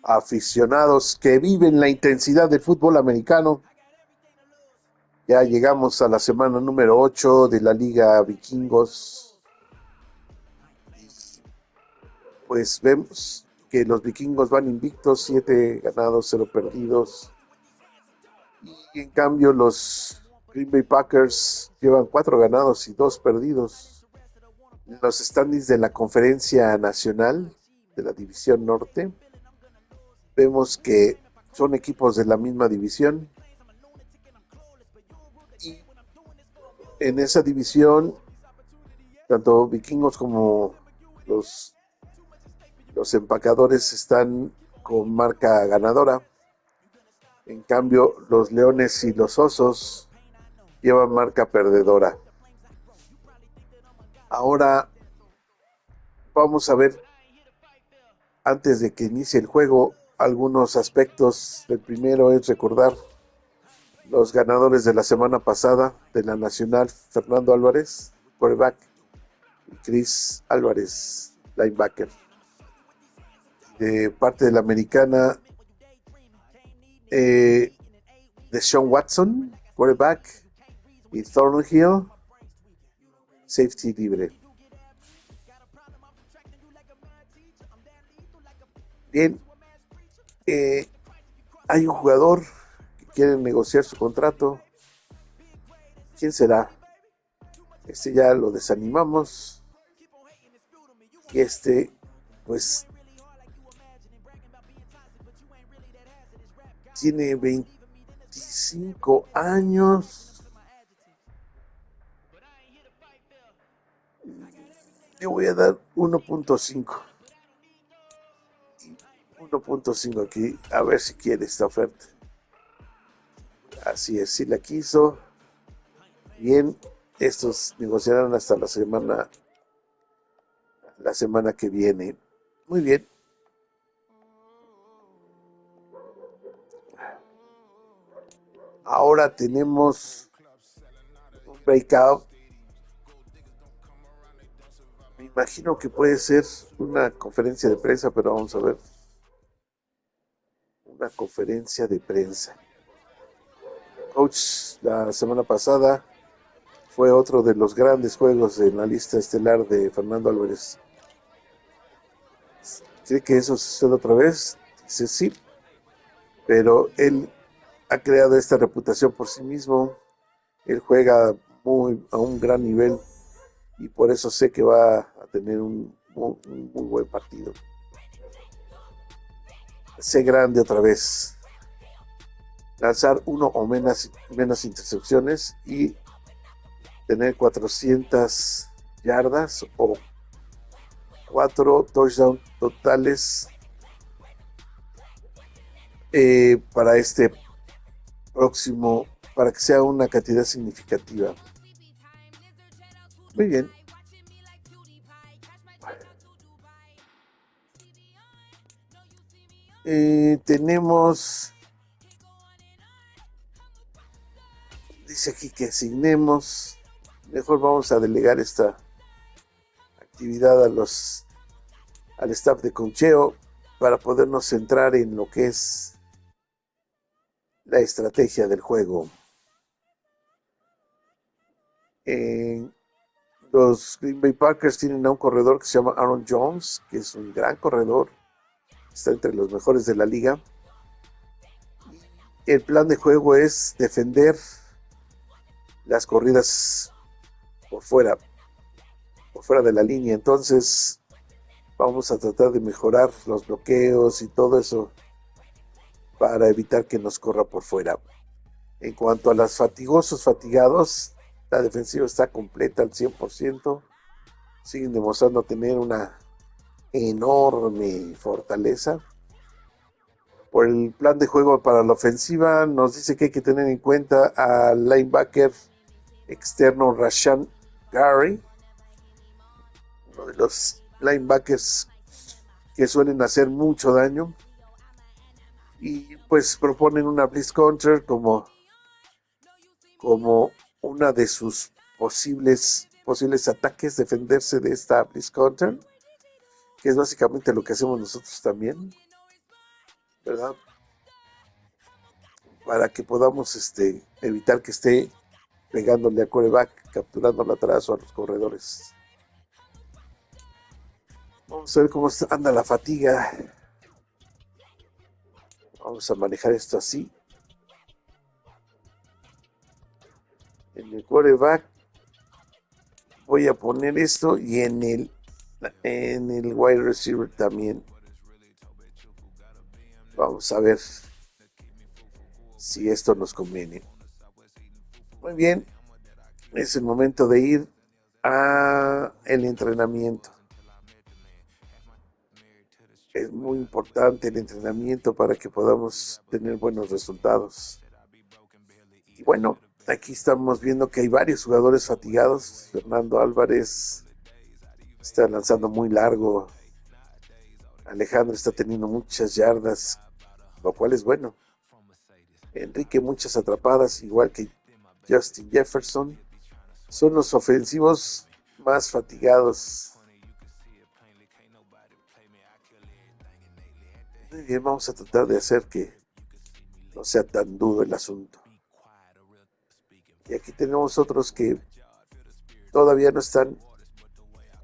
aficionados que viven la intensidad del fútbol americano. Ya llegamos a la semana número 8 de la Liga Vikingos. Pues vemos que los vikingos van invictos, 7 ganados, 0 perdidos. Y en cambio los Green Bay Packers llevan 4 ganados y 2 perdidos. En los standings de la Conferencia Nacional de la División Norte, vemos que son equipos de la misma división. Y en esa división, tanto vikingos como los empacadores están con marca ganadora. En cambio, los leones y los osos llevan marca perdedora. Ahora vamos a ver, antes de que inicie el juego, algunos aspectos. El primero es recordar los ganadores de la semana pasada de la Nacional: Fernando Álvarez, quarterback, y Chris Álvarez, linebacker. De parte de la americana, Deshaun Watson, quarterback, y Thornhill, safety libre. Bien, hay un jugador que quiere negociar su contrato. ¿Quién será? Ya lo desanimamos. Y pues, tiene 25 años. Le voy a dar 1.5. 1.5 aquí, a ver si quiere esta oferta. Así es, si la quiso. Bien, estos negociarán hasta la semana que viene. Muy bien. Ahora tenemos un breakout. Me imagino que puede ser una conferencia de prensa, pero vamos a ver. Una conferencia de prensa. Coach, la semana pasada fue otro de los grandes juegos en la lista estelar de Fernando Álvarez. ¿Cree que eso sucede otra vez? Dice sí, pero él ha creado esta reputación por sí mismo. Él juega a un gran nivel y por eso sé que va a tener un muy buen partido. Sé grande otra vez. Lanzar uno o menos intercepciones y tener 400 yardas o 4 touchdowns totales para próximo, para que sea una cantidad significativa. Muy bien. Tenemos, dice aquí que asignemos. Mejor vamos a delegar esta actividad al staff de coacheo para podernos centrar en lo que es la estrategia del juego. Los Green Bay Packers tienen a un corredor que se llama Aaron Jones, que es un gran corredor, está entre los mejores de la liga. El plan de juego es defender las corridas por fuera de la línea. Entonces vamos a tratar de mejorar los bloqueos y todo eso para evitar que nos corra por fuera. En cuanto a los fatigados, la defensiva está completa al 100%. Siguen demostrando tener una enorme fortaleza. Por el plan de juego para la ofensiva, nos dice que hay que tener en cuenta al linebacker externo Rashan Gary, uno de los linebackers que suelen hacer mucho daño, y pues proponen una blitz counter como una de sus posibles ataques, defenderse de esta blitz counter, que es básicamente lo que hacemos nosotros también. ¿verdad? Para que podamos evitar que esté pegándole a quarterback, capturando atrás o a los corredores. Vamos a ver cómo anda la fatiga. Vamos a manejar esto así. En el quarterback voy a poner esto y en el wide receiver también. Vamos a ver si esto nos conviene. Muy bien, es el momento de ir a el entrenamiento. Es muy importante el entrenamiento para que podamos tener buenos resultados. Y bueno, aquí estamos viendo que hay varios jugadores fatigados. Fernando Álvarez está lanzando muy largo. Alejandro está teniendo muchas yardas, lo cual es bueno. Enrique muchas atrapadas, igual que Justin Jefferson. Son los ofensivos más fatigados. Muy bien, vamos a tratar de hacer que no sea tan duro el asunto. Y aquí tenemos otros que todavía no están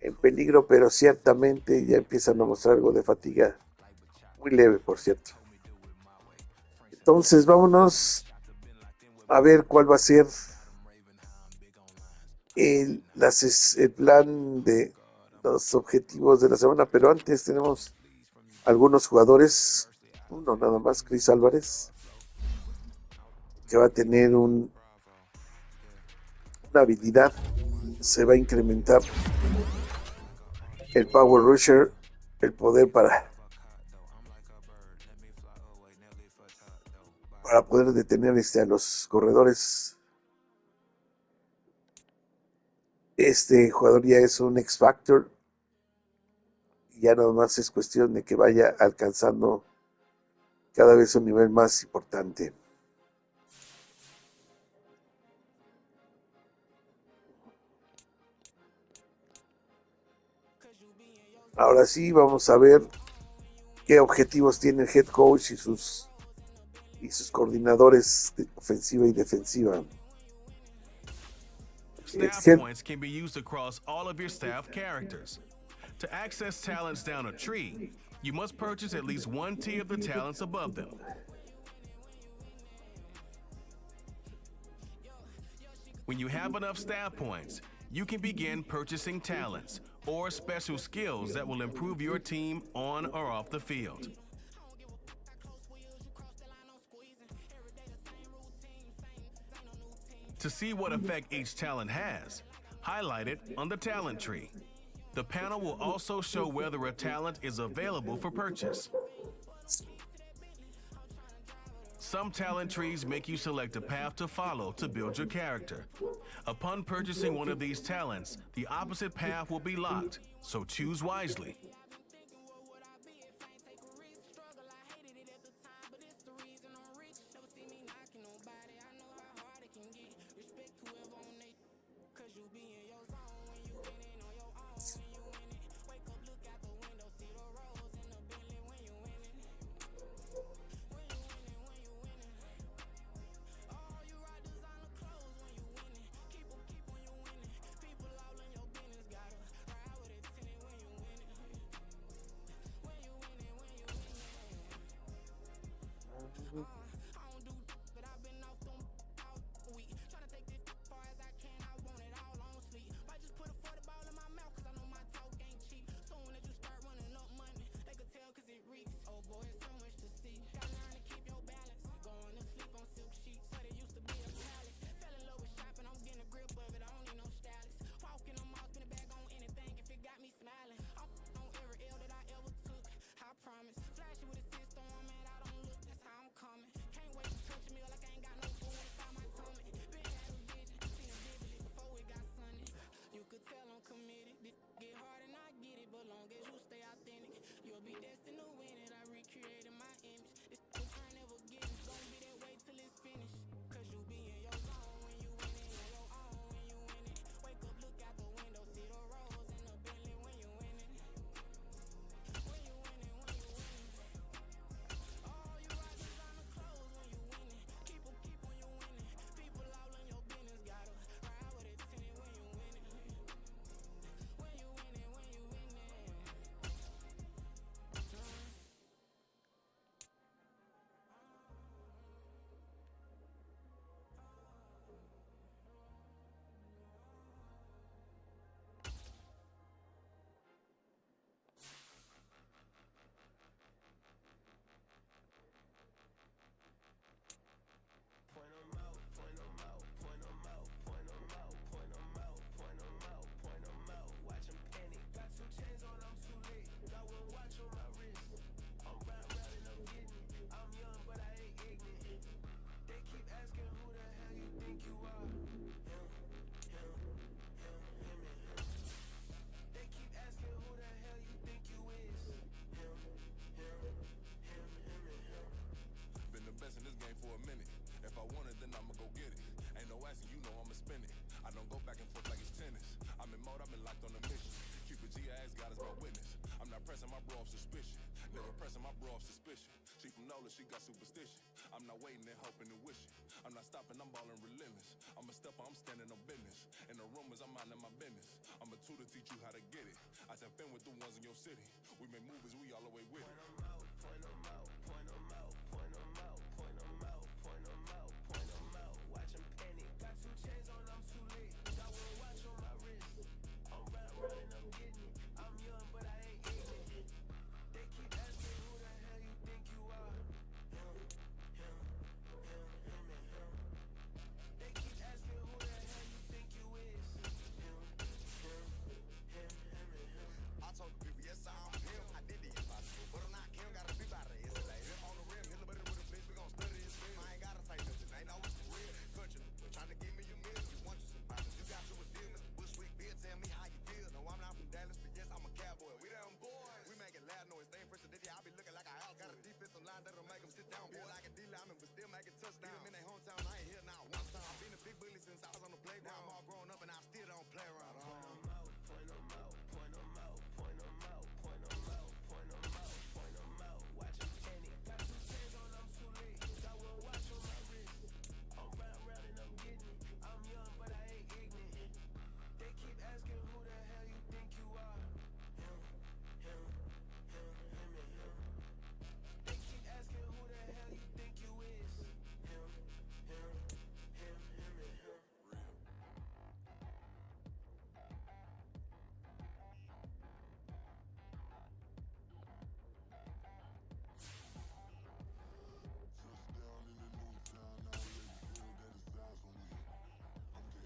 en peligro, pero ciertamente ya empiezan a mostrar algo de fatiga. Muy leve, por cierto. Entonces, vámonos a ver cuál va a ser el plan de los objetivos de la semana. Pero antes tenemos algunos jugadores, uno nada más, Chris Álvarez, que va a tener una habilidad. Se va a incrementar el Power Rusher, el poder para poder detener a los corredores. Este jugador ya es un X-Factor. Y ya nada más es cuestión de que vaya alcanzando cada vez un nivel más importante. Ahora sí, vamos a ver qué objetivos tiene el head coach y sus coordinadores de ofensiva y defensiva. Staff points can be used across all of your staff characters. To access talents down a tree, you must purchase at least one tier of the talents above them. When you have enough staff points, you can begin purchasing talents or special skills that will improve your team on or off the field. To see what effect each talent has, highlight it on the talent tree. The panel will also show whether a talent is available for purchase. Some talent trees make you select a path to follow to build your character. Upon purchasing one of these talents, the opposite path will be locked, so choose wisely.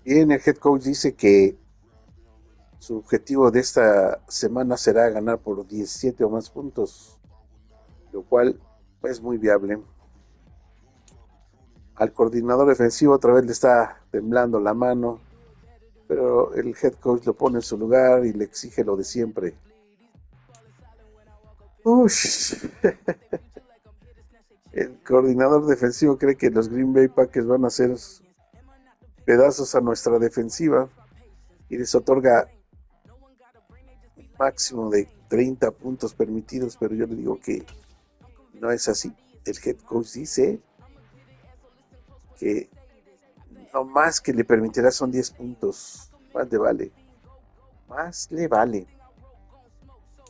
Bien, el head coach dice que su objetivo de esta semana será ganar por 17 o más puntos, lo cual es muy viable. Al coordinador defensivo otra vez le está temblando la mano, pero el head coach lo pone en su lugar y le exige lo de siempre. Ush. El coordinador defensivo cree que los Green Bay Packers van a hacer pedazos a nuestra defensiva y les otorga un máximo de 30 puntos permitidos, pero yo le digo que no es así. El head coach dice que no más que le permitirá son 10 puntos. Más le vale. Más le vale.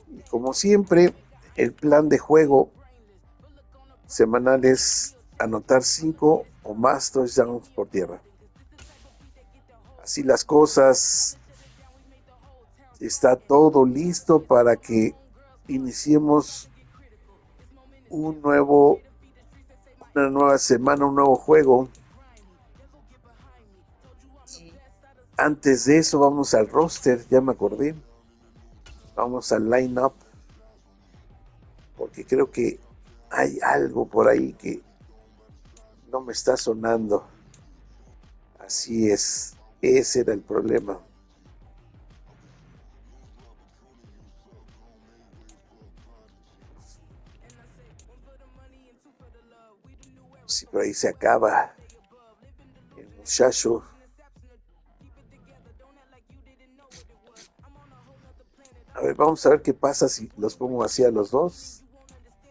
Y como siempre, el plan de juego semanal es anotar 5 o más touchdowns por tierra. Así las cosas, está todo listo para que iniciemos una nueva semana, un nuevo juego. Y antes de eso vamos al roster, ya me acordé. Vamos al line-up, porque creo que hay algo por ahí que no me está sonando. Así es, ese era el problema. Sí, pero ahí se acaba el muchacho. A ver, vamos a ver qué pasa si los pongo así a los dos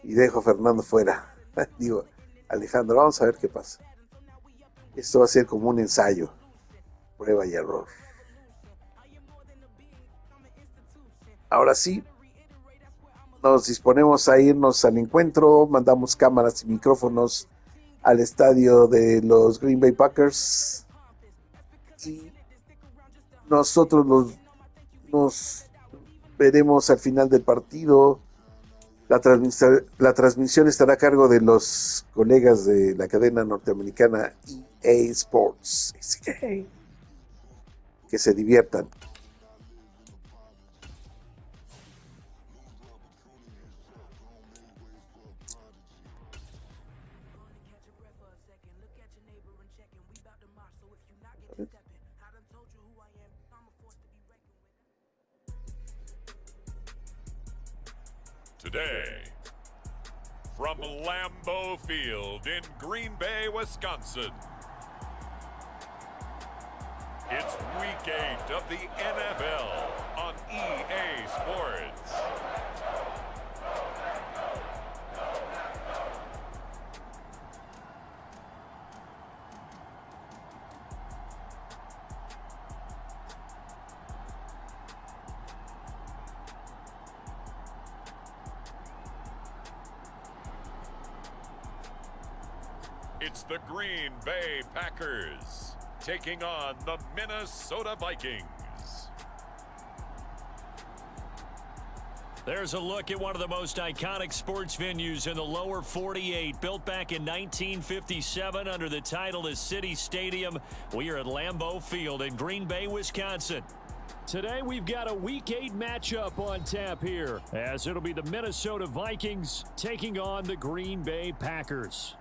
y dejo a Fernando fuera. Digo, Alejandro, vamos a ver qué pasa. Esto va a ser como un ensayo, prueba y error. Ahora sí, nos disponemos a irnos al encuentro, mandamos cámaras y micrófonos al estadio de los Green Bay Packers y nosotros nos veremos al final del partido. La transmisión estará a cargo de los colegas de la cadena norteamericana EA Sports. Que se diviertan. Today, from Lambeau Field in Green Bay, Wisconsin, It's Week 8 of the NFL on EA Sports. It's the Green Bay Packers taking on the Minnesota Vikings. There's a look at one of the most iconic sports venues in the lower 48, built back in 1957 under the title of City Stadium. We are at Lambeau Field in Green Bay, Wisconsin. Today we've got a Week 8 matchup on tap here, as it'll be the Minnesota Vikings taking on the Green Bay Packers.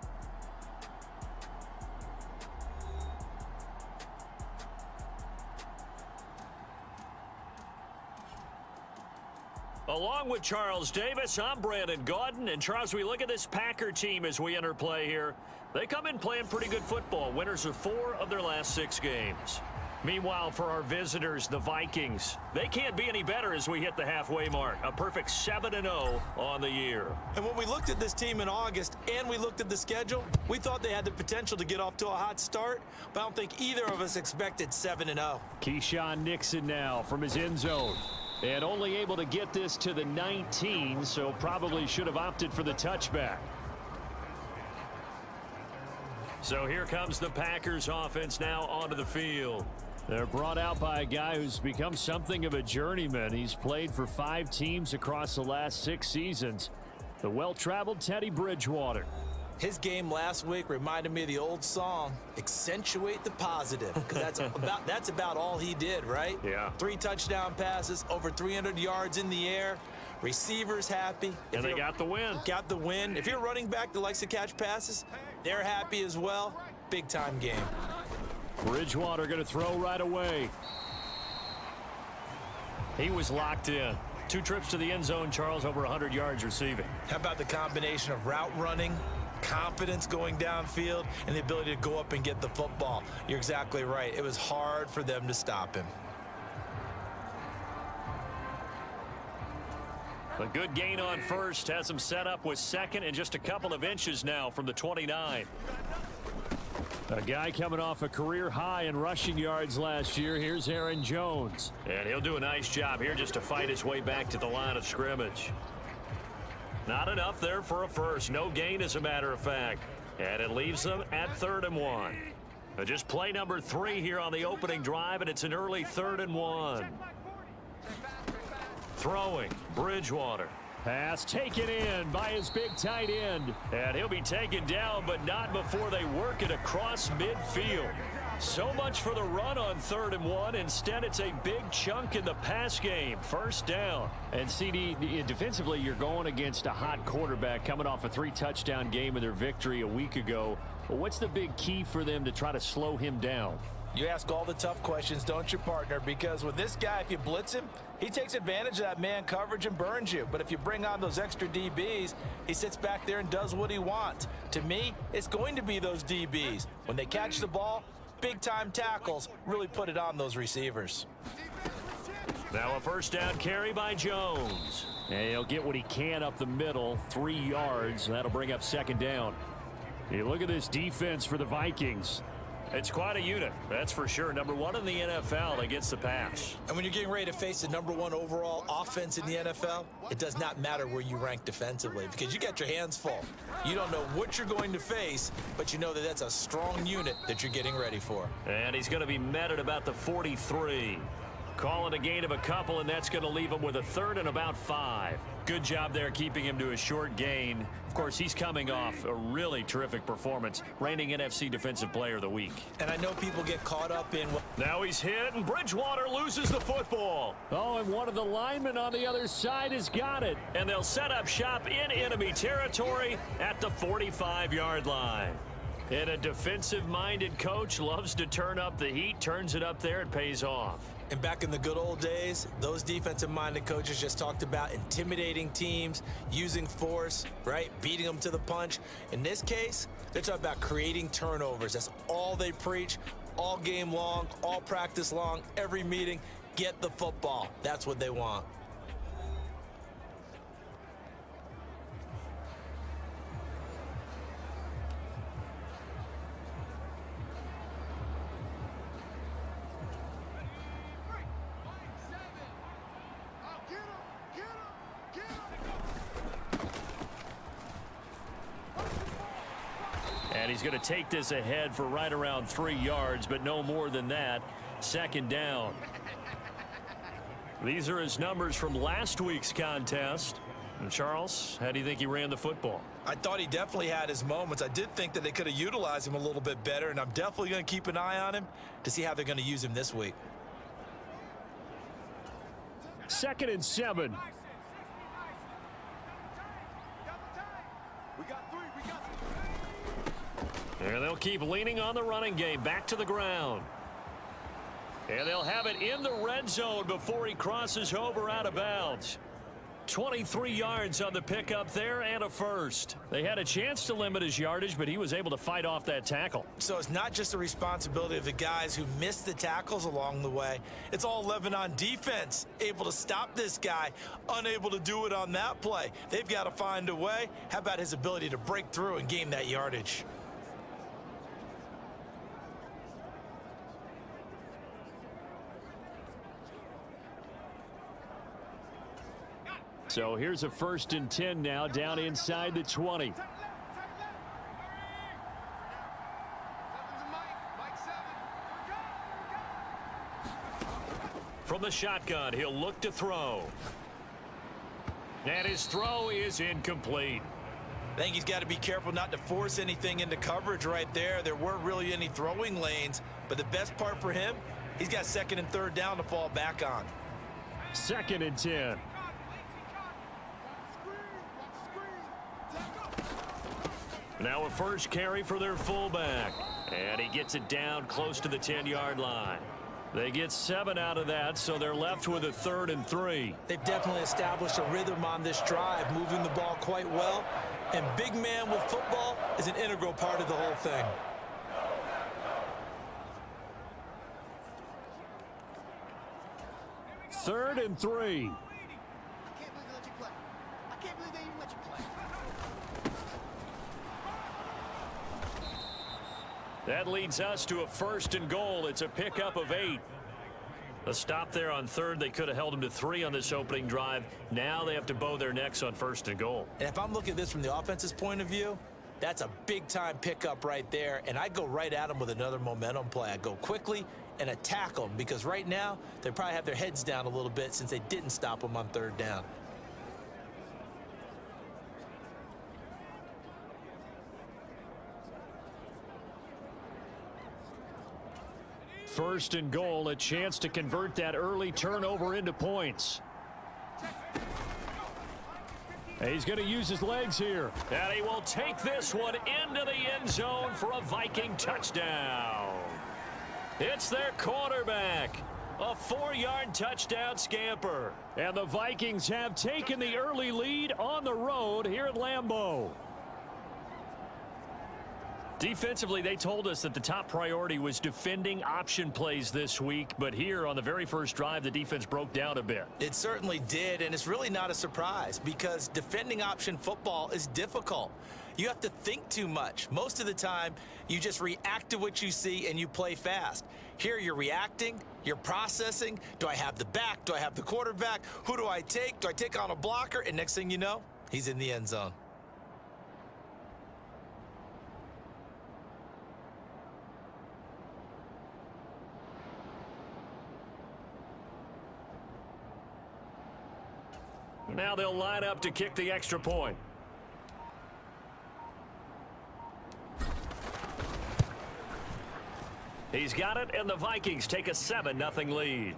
Along with Charles Davis, I'm Brandon Gaudin. And Charles, we look at this Packer team as we enter play here. They come in playing pretty good football. Winners of 4 of their last 6 games. Meanwhile, for our visitors, the Vikings, they can't be any better as we hit the halfway mark. A perfect 7-0 on the year. And when we looked at this team in August and we looked at the schedule, we thought they had the potential to get off to a hot start, but I don't think either of us expected 7-0. Keyshawn Nixon now from his end zone. And only able to get this to the 19, so probably should have opted for the touchback. So here comes the Packers offense now onto the field. They're brought out by a guy who's become something of a journeyman. He's played for 5 teams across the last 6 seasons. The well-traveled Teddy Bridgewater. His game last week reminded me of the old song, Accentuate the Positive, because that's about all he did, right? Yeah. 3 touchdown passes, over 300 yards in the air, receivers happy. And they got the win. Got the win. If you're a running back that likes to catch passes, they're happy as well. Big-time game. Bridgewater going to throw right away. He was locked in. 2 trips to the end zone, Charles, over 100 yards receiving. How about the combination of route running, confidence going downfield, and the ability to go up and get the football? You're exactly right. It was hard for them to stop him. A good gain on first has him set up with second and just a couple of inches now from the 29. A guy coming off a career high in rushing yards last year. Here's Aaron Jones. And he'll do a nice job here just to fight his way back to the line of scrimmage. Not enough there for a first. No gain, as a matter of fact. And it leaves them at 3rd and 1. Just play number 3 here on the opening drive, and it's an early 3rd and 1. Throwing, Bridgewater. Pass taken in by his big tight end. And he'll be taken down, but not before they work it across midfield. So much for the run on 3rd and 1. Instead, it's a big chunk in the pass game. First down. And CD, defensively, you're going against a hot quarterback coming off a 3-touchdown game in their victory a week ago. Well, what's the big key for them to try to slow him down? You ask all the tough questions, don't you, partner? Because with this guy, if you blitz him, he takes advantage of that man coverage and burns you. But if you bring on those extra DBs, he sits back there and does what he wants. To me, it's going to be those DBs. When they catch the ball, big-time tackles really put it on those receivers. Now a first down carry by Jones. And he'll get what he can up the middle, 3 yards. That'll bring up 2nd down. You look at this defense for the Vikings. It's quite a unit, that's for sure. Number 1 in the NFL against the pass. And when you're getting ready to face the number 1 overall offense in the NFL, it does not matter where you rank defensively because you got your hands full. You don't know what you're going to face, but you know that that's a strong unit that you're getting ready for. And he's going to be met at about the 43. Calling a gain of a couple, and that's going to leave him with a 3rd and about 5. Good job there keeping him to a short gain. Of course, he's coming off a really terrific performance, reigning NFC Defensive Player of the Week. And I know people get caught up in... Now he's hit, and Bridgewater loses the football. Oh, and one of the linemen on the other side has got it. And they'll set up shop in enemy territory at the 45-yard line. And a defensive-minded coach loves to turn up the heat, turns it up there, it pays off. And back in the good old days, those defensive-minded coaches just talked about intimidating teams, using force, right, beating them to the punch. In this case, they're talking about creating turnovers. That's all they preach, all game long, all practice long, every meeting. Get the football. That's what they want. And he's going to take this ahead for right around 3 yards, but no more than that. Second down. These are his numbers from last week's contest. And Charles, how do you think he ran the football? I thought he definitely had his moments. I did think that they could have utilized him a little bit better, and I'm definitely going to keep an eye on him to see how they're going to use him this week. 2nd and 7. And they'll keep leaning on the running game. Back to the ground. And they'll have it in the red zone before he crosses over out of bounds. 23 yards on the pickup there and a first. They had a chance to limit his yardage, but he was able to fight off that tackle. So it's not just the responsibility of the guys who missed the tackles along the way. It's all 11 on defense, able to stop this guy, unable to do it on that play. They've got to find a way. How about his ability to break through and gain that yardage? So here's a 1st and 10 now, down inside the 20. From the shotgun, he'll look to throw. And his throw is incomplete. I think he's got to be careful not to force anything into coverage right there. There weren't really any throwing lanes, but the best part for him, he's got 2nd and 3rd down to fall back on. 2nd and 10. Now a first carry for their fullback. And he gets it down close to the 10-yard line. They get 7 out of that, so they're left with a 3rd and 3. They've definitely established a rhythm on this drive, moving the ball quite well. And big man with football is an integral part of the whole thing. Third and 3. That leads us to a 1st and goal. It's a pickup of 8. A stop there on 3rd. They could have held him to 3 on this opening drive. Now they have to bow their necks on 1st and goal. And if I'm looking at this from the offense's point of view, that's a big-time pickup right there. And I go right at them with another momentum play. I go quickly and attack them because right now they probably have their heads down a little bit since they didn't stop them on 3rd down. First and goal, a chance to convert that early turnover into points. He's going to use his legs here. And he will take this one into the end zone for a Viking touchdown. It's their quarterback. A 4-yard touchdown scamper. And the Vikings have taken the early lead on the road here at Lambeau. Defensively, they told us that the top priority was defending option plays this week, but here on the very first drive, the defense broke down a bit. It certainly did, and it's really not a surprise because defending option football is difficult. You have to think too much. Most of the time, you just react to what you see and you play fast. Here, you're reacting, you're processing. Do I have the back? Do I have the quarterback? Who do I take? Do I take on a blocker? And next thing you know, he's in the end zone. Now they'll line up to kick the extra point. He's got it, and the Vikings take a 7-0 lead.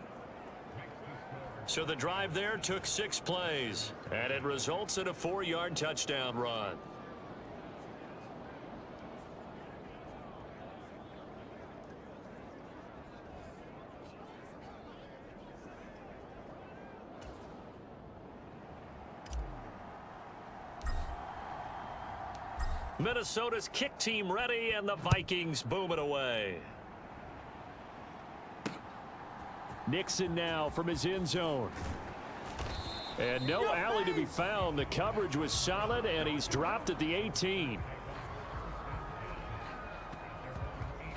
So the drive there took 6 plays, and it results in a 4-yard touchdown run. Minnesota's kick team ready, and the Vikings boom it away. Nixon now from his end zone. And no alley to be found. The coverage was solid, and he's dropped at the 18.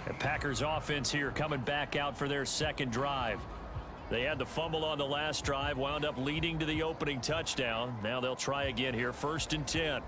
The Packers offense here coming back out for their second drive. They had the fumble on the last drive, wound up leading to the opening touchdown. Now they'll try again here, 1st and 10.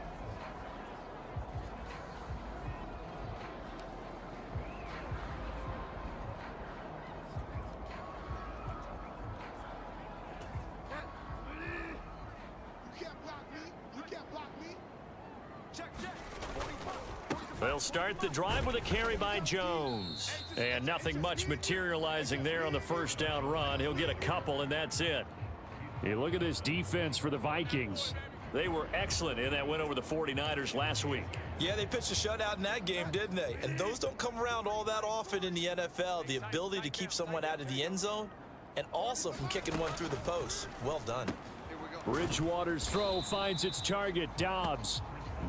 They'll start the drive with a carry by Jones. And nothing much materializing there on the first down run. He'll get a couple, and that's it. Hey, look at this defense for the Vikings. They were excellent in that win over the 49ers last week. Yeah, they pitched a shutout in that game, didn't they? And those don't come around all that often in the NFL. The ability to keep someone out of the end zone and also from kicking one through the post. Well done. Bridgewater's throw finds its target, Dobbs.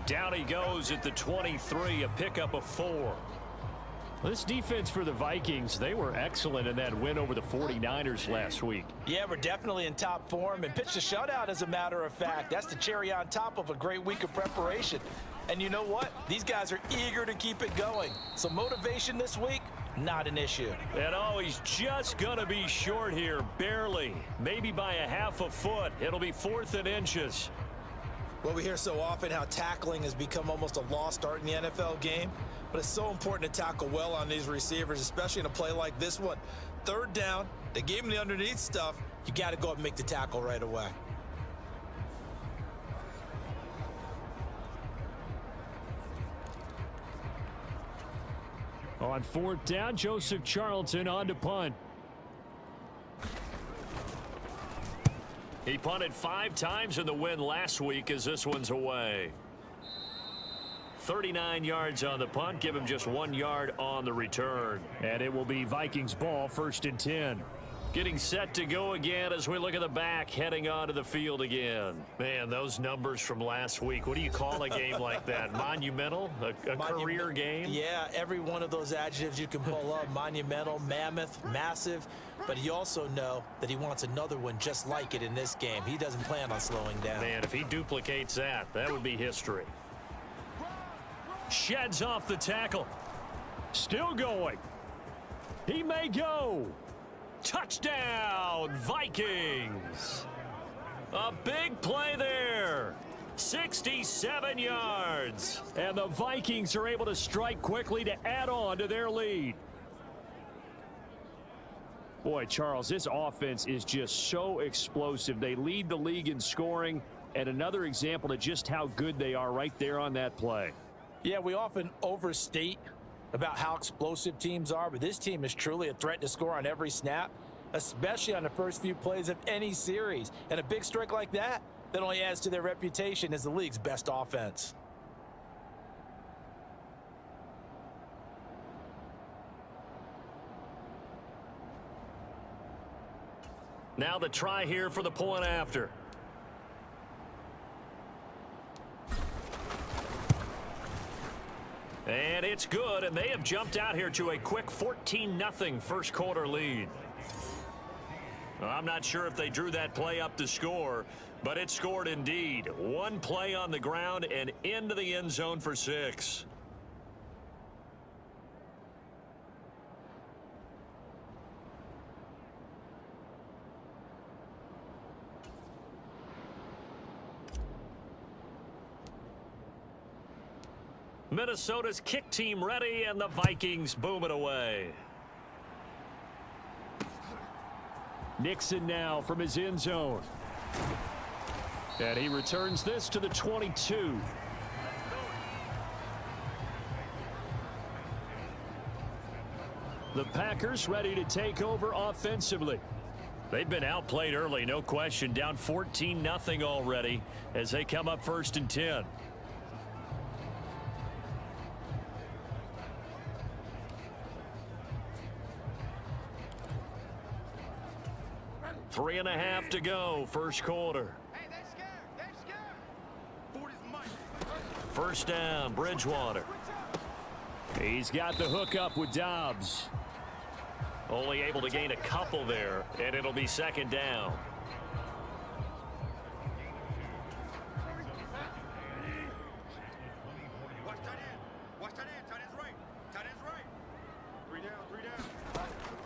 Down he goes at the 23, a pickup of 4. This defense for the Vikings, they were excellent in that win over the 49ers last week. Yeah, we're definitely in top form and pitched a shutout, as a matter of fact. That's the cherry on top of a great week of preparation. And you know what? These guys are eager to keep it going. So motivation this week, not an issue. And oh, he's just going to be short here, barely. Maybe by a half a foot. It'll be 4th and inches. Well, we hear so often how tackling has become almost a lost art in the NFL game, but it's so important to tackle well on these receivers, especially in a play like this one. 3rd down, they gave him the underneath stuff. You got to go up and make the tackle right away. On 4th down, Joseph Charlton on to punt. He punted 5 times in the win last week as this one's away. 39 yards on the punt, give him just 1 yard on the return. And it will be Vikings ball, 1st and 10. Getting set to go again as we look at the back, heading onto the field again. Man, those numbers from last week, what do you call a game like that? Monumental? A career game? Yeah, every one of those adjectives you can pull up. Monumental, mammoth, massive. But you also know that he wants another one just like it in this game. He doesn't plan on slowing down. Man, if he duplicates that, that would be history. Sheds off the tackle. Still going. He may go. Touchdown, Vikings. A big play there. 67 yards. And the Vikings are able to strike quickly to add on to their lead. Boy, Charles, this offense is just so explosive. They lead the league in scoring, and another example of just how good they are right there on that play. Yeah, we often overstate about how explosive teams are, but this team is truly a threat to score on every snap, especially on the first few plays of any series. And a big strike like that only adds to their reputation as the league's best offense. Now the try here for the point after. And it's good, and they have jumped out here to a quick 14-0 first quarter lead. I'm not sure if they drew that play up to score, but it scored indeed. One play on the ground and into the end zone for 6. Minnesota's kick team ready, and the Vikings boom it away. Nixon now from his end zone. And he returns this to the 22. The Packers ready to take over offensively. They've been outplayed early, no question. Down 14-0 already as they come up 1st and 10. Three and a half to go, first quarter. First down, Bridgewater. He's got the hookup with Dobbs. Only able to gain a couple there, and it'll be second down.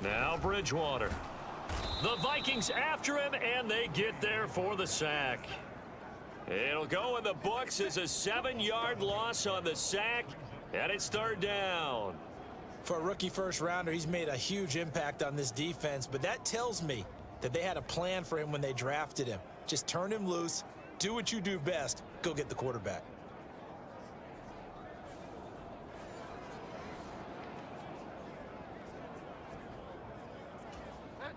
Now Bridgewater. The Vikings after him, and they get there for the sack. It'll go in the books as a 7-yard loss on the sack, and it's third down. For a rookie first-rounder, he's made a huge impact on this defense, but that tells me that they had a plan for him when they drafted him. Just turn him loose, do what you do best, go get the quarterback.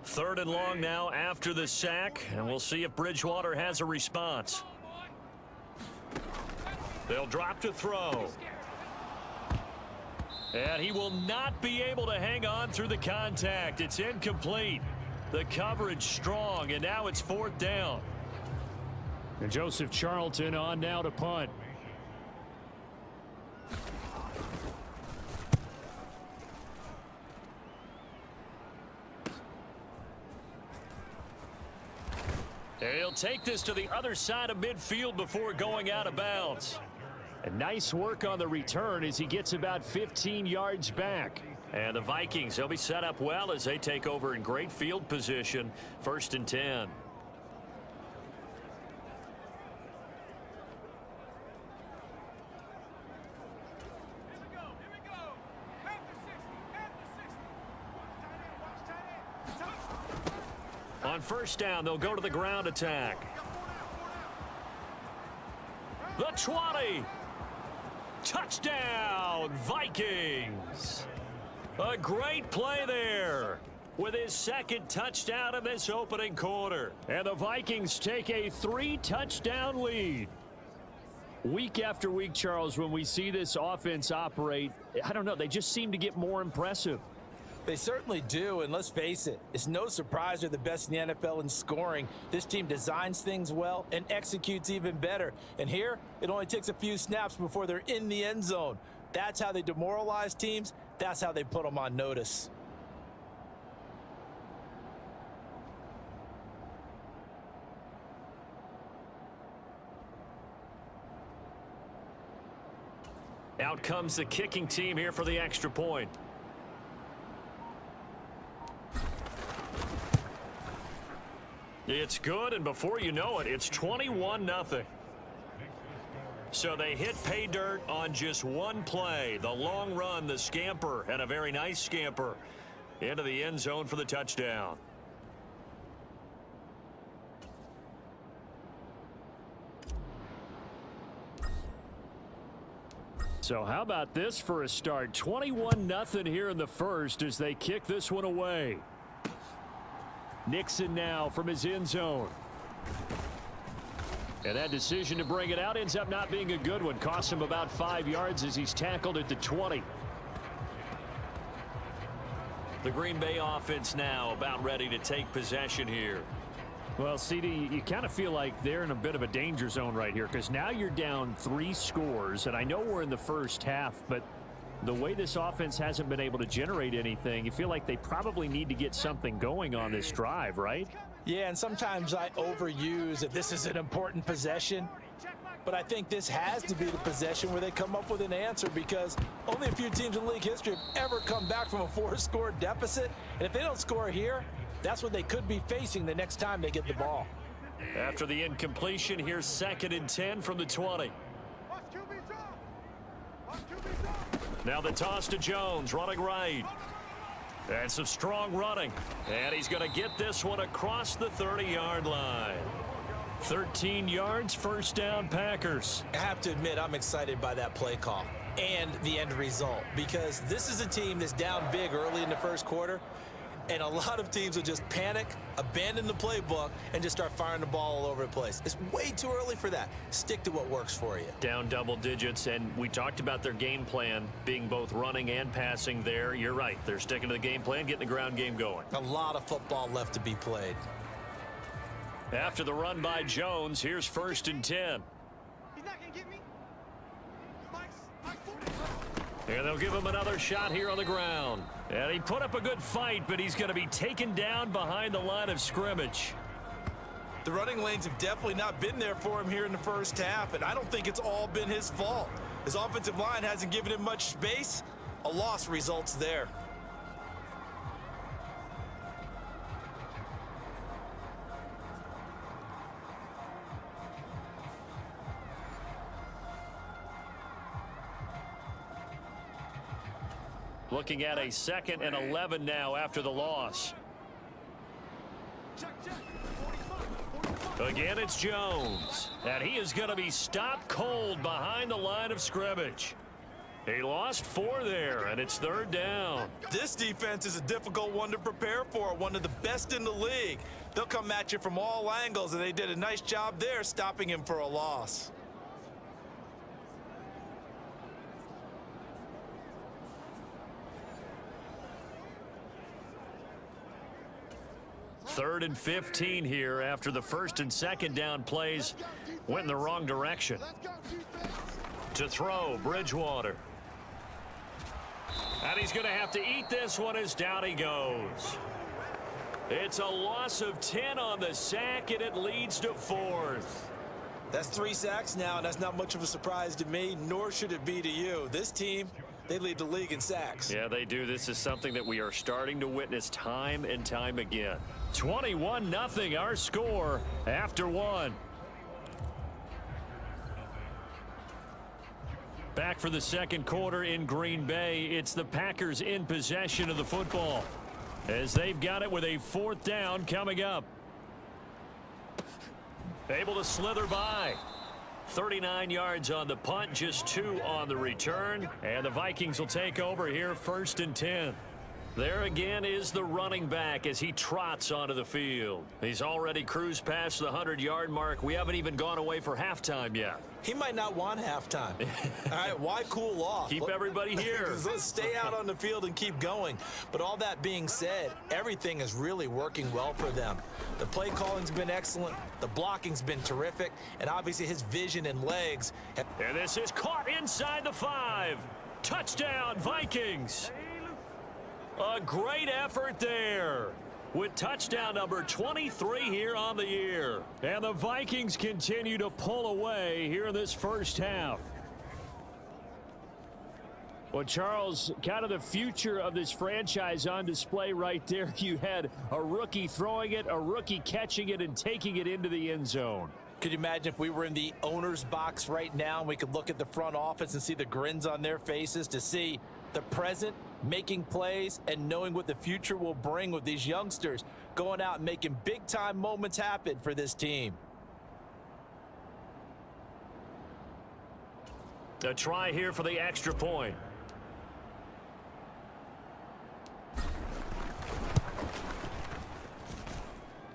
Third and long now after the sack, and we'll see if Bridgewater has a response. They'll drop to throw. And he will not be able to hang on through the contact. It's incomplete. The coverage strong, and now it's fourth down. And Joseph Charlton on now to punt. He'll take this to the other side of midfield before going out of bounds. And nice work on the return as he gets about 15 yards back. And the Vikings, they'll be set up well as they take over in great field position. First and 10. On first down, they'll go to the ground attack. The 20. Touchdown, Vikings. A great play there with his second touchdown of this opening quarter. And the Vikings take a 3-touchdown lead. Week after week, Charles, when we see this offense operate, I don't know, they just seem to get more impressive. They certainly do, and let's face it, it's no surprise they're the best in the NFL in scoring. This team designs things well and executes even better. And here, it only takes a few snaps before they're in the end zone. That's how they demoralize teams. That's how they put them on notice. Out comes the kicking team here for the extra point. It's good, and before you know it, it's 21-0. So they hit pay dirt on just one play. The long run, the scamper, and a very nice scamper into the end zone for the touchdown. So how about this for a start? 21-0 here in the first as they kick this one away. Nixon now from his end zone. And that decision to bring it out ends up not being a good one. Costs him about 5 yards as he's tackled at the 20. The Green Bay offense now about ready to take possession here. Well, CD, you kind of feel like they're in a bit of a danger zone right here because now you're down 3 scores. And I know we're in the first half, but the way this offense hasn't been able to generate anything, you feel like they probably need to get something going on this drive, right? Yeah, and sometimes I overuse that this is an important possession. But I think this has to be the possession where they come up with an answer because only a few teams in league history have ever come back from a 4-score deficit. And if they don't score here, that's what they could be facing the next time they get the ball. After the incompletion, here's 2nd and 10 from the 20. Now the toss to Jones, running right. And some strong running. And he's going to get this one across the 30-yard line. 13 yards, first down, Packers. I have to admit, I'm excited by that play call and the end result because this is a team that's down big early in the first quarter. And a lot of teams will just panic, abandon the playbook, and just start firing the ball all over the place. It's way too early for that. Stick to what works for you. Down double digits, and we talked about their game plan being both running and passing there. You're right. They're sticking to the game plan, getting the ground game going. A lot of football left to be played. After the run by Jones, here's 1st and 10. He's not going to get me. And they'll give him another shot here on the ground. And he put up a good fight, but he's going to be taken down behind the line of scrimmage. The running lanes have definitely not been there for him here in the first half, and I don't think it's all been his fault. His offensive line hasn't given him much space. A loss results there. Looking at a 2nd and 11 now after the loss. Again, it's Jones. And he is going to be stopped cold behind the line of scrimmage. He lost 4 there, and it's 3rd down. This defense is a difficult one to prepare for, one of the best in the league. They'll come at you from all angles, and they did a nice job there stopping him for a loss. Third and 15 here after the 1st and 2nd down plays went in the wrong direction. To throw, Bridgewater. And he's going to have to eat this one as down he goes. It's a loss of 10 on the sack, and it leads to 4th. That's 3 sacks now, and that's not much of a surprise to me, nor should it be to you. This team, they lead the league in sacks. Yeah, they do. This is something that we are starting to witness time and time again. 21-0 our score after 1. Back for the 2nd quarter in Green Bay. It's the Packers in possession of the football as they've got it with a 4th down coming up. Able to slither by. 39 yards on the punt, just 2 on the return. And the Vikings will take over here 1st and 10. There again is the running back as he trots onto the field. He's already cruised past the 100-yard mark. We haven't even gone away for halftime yet. He might not want halftime. All right, why cool off? Keep everybody here. Let's stay out on the field and keep going. But all that being said, everything is really working well for them. The play calling's been excellent. The blocking's been terrific. And obviously his vision and legs. And this is caught inside the 5. Touchdown, Vikings. A great effort there with touchdown number 23 here on the year. And the Vikings continue to pull away here in this first half. Well, Charles, kind of the future of this franchise on display right there. You had a rookie throwing it, a rookie catching it, and taking it into the end zone. Could you imagine if we were in the owner's box right now and we could look at the front office and see the grins on their faces to see the present making plays and knowing what the future will bring with these youngsters going out and making big-time moments happen for this team. A try here for the extra point.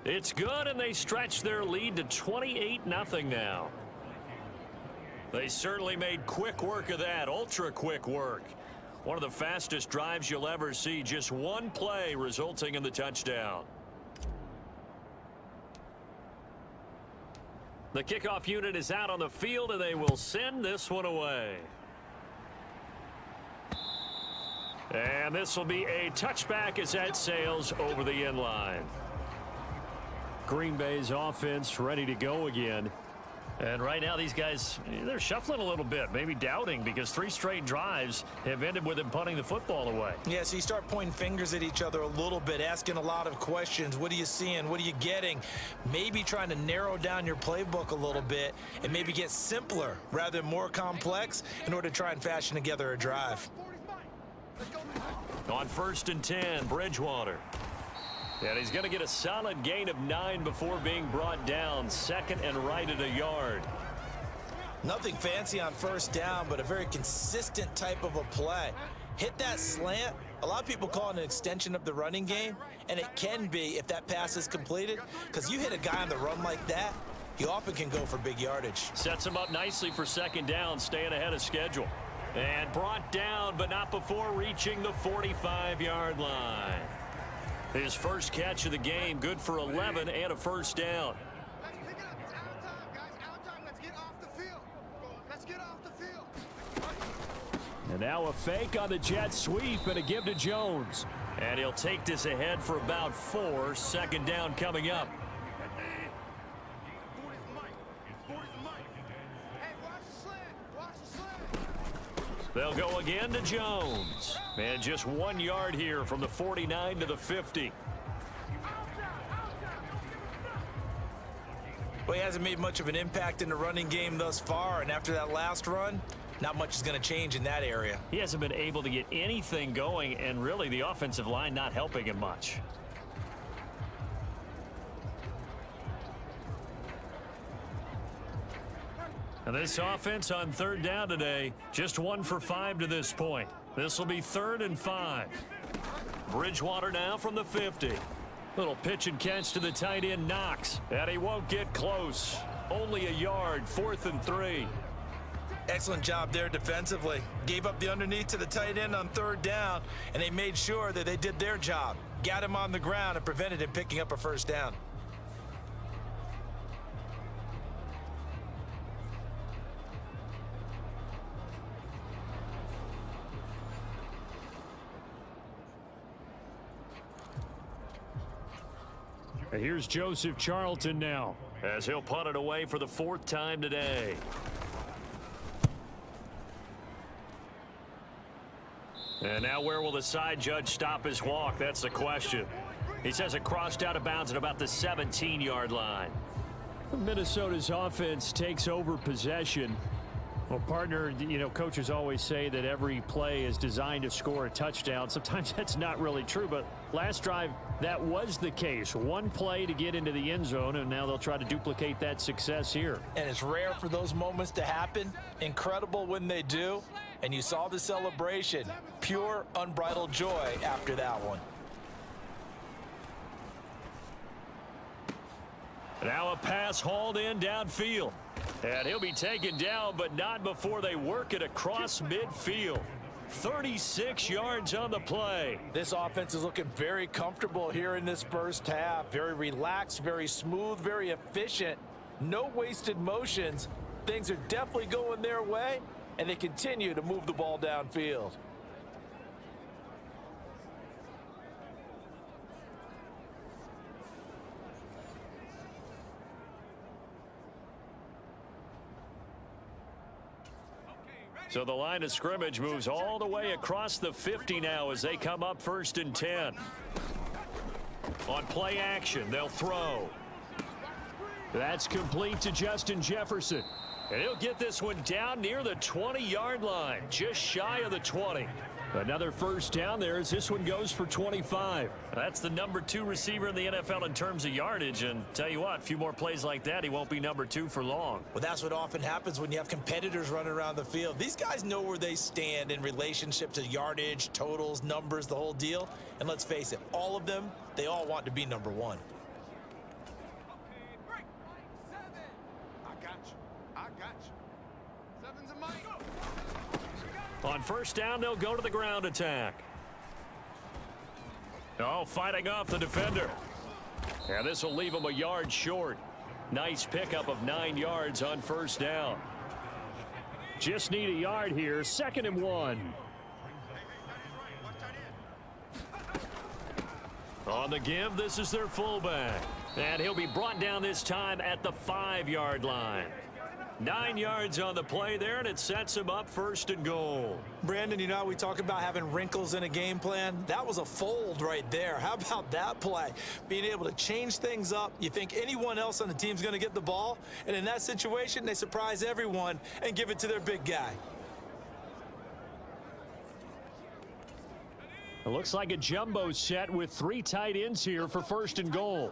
It's good, and they stretch their lead to 28-0 now. They certainly made quick work of that, ultra-quick work. One of the fastest drives you'll ever see, just one play resulting in the touchdown. The kickoff unit is out on the field, and they will send this one away. And this will be a touchback as that sails over the end line. Green Bay's offense ready to go again. And right now these guys, they're shuffling a little bit, maybe doubting, because 3 straight drives have ended with them punting the football away. Yeah, so you start pointing fingers at each other a little bit, asking a lot of questions. What are you seeing? What are you getting? Maybe trying to narrow down your playbook a little bit and maybe get simpler rather than more complex in order to try and fashion together a drive. On 1st and 10, Bridgewater. And he's going to get a solid gain of 9 before being brought down. 2nd and right at a yard. Nothing fancy on 1st down, but a very consistent type of a play. Hit that slant. A lot of people call it an extension of the running game, and it can be if that pass is completed, because you hit a guy on the run like that, he often can go for big yardage. Sets him up nicely for 2nd down, staying ahead of schedule. And brought down, but not before reaching the 45-yard line. His first catch of the game, good for 11 and a 1st down. And Now a fake on the jet sweep and a give to Jones. And he'll take this ahead for about 4. Second down coming up. They'll go again to Jones. And just 1 yard here from the 49 to the 50. Well, he hasn't made much of an impact in the running game thus far, and after that last run, not much is going to change in that area. He hasn't been able to get anything going, and really the offensive line not helping him much. And this offense on third down today, just 1 for 5 to this point. This will be 3rd and 5. Bridgewater now from the 50. Little pitch and catch to the tight end, Knox. And he won't get close. Only a yard, 4th and 3. Excellent job there defensively. Gave up the underneath to the tight end on 3rd down, and they made sure that they did their job. Got him on the ground and prevented him picking up a 1st down. Here's Joseph Charlton now, as he'll punt it away for the 4th time today. And now where will the side judge stop his walk? That's the question. He says it crossed out of bounds at about the 17-yard line. Minnesota's offense takes over possession. Well, partner, you know, coaches always say that every play is designed to score a touchdown. Sometimes that's not really true, but last drive, that was the case. 1 play to get into the end zone, and now they'll try to duplicate that success here. And it's rare for those moments to happen. Incredible when they do. And you saw the celebration. Pure, unbridled joy after that one. Now a pass hauled in downfield. And he'll be taken down, but not before they work it across midfield. 36 yards on the play. This offense is looking very comfortable here in this first half. Very relaxed, very smooth, very efficient. No wasted motions. Things are definitely going their way, and they continue to move the ball downfield. So the line of scrimmage moves all the way across the 50 now as they come up 1st and 10. On play action, they'll throw. That's complete to Justin Jefferson. And he'll get this one down near the 20-yard line, just shy of the 20. Another 1st down there as this one goes for 25. That's the number 2 receiver in the NFL in terms of yardage. And tell you what, a few more plays like that, he won't be number 2 for long. Well, that's what often happens when you have competitors running around the field. These guys know where they stand in relationship to yardage, totals, numbers, the whole deal. And let's face it, all of them, they all want to be number 1. On 1st down, they'll go to the ground attack. Oh, fighting off the defender. And this will leave him a yard short. Nice pickup of 9 yards on 1st down. Just need a yard here. 2nd and 1. On the give, this is their fullback. And he'll be brought down this time at the 5-yard line. 9 yards on the play there, and it sets him up 1st and goal. Brandon, you know how we talk about having wrinkles in a game plan? That was a fold right there. How about that play? Being able to change things up. You think anyone else on the team's going to get the ball, and in that situation, they surprise everyone and give it to their big guy. It looks like a jumbo set with 3 tight ends here for 1st and goal.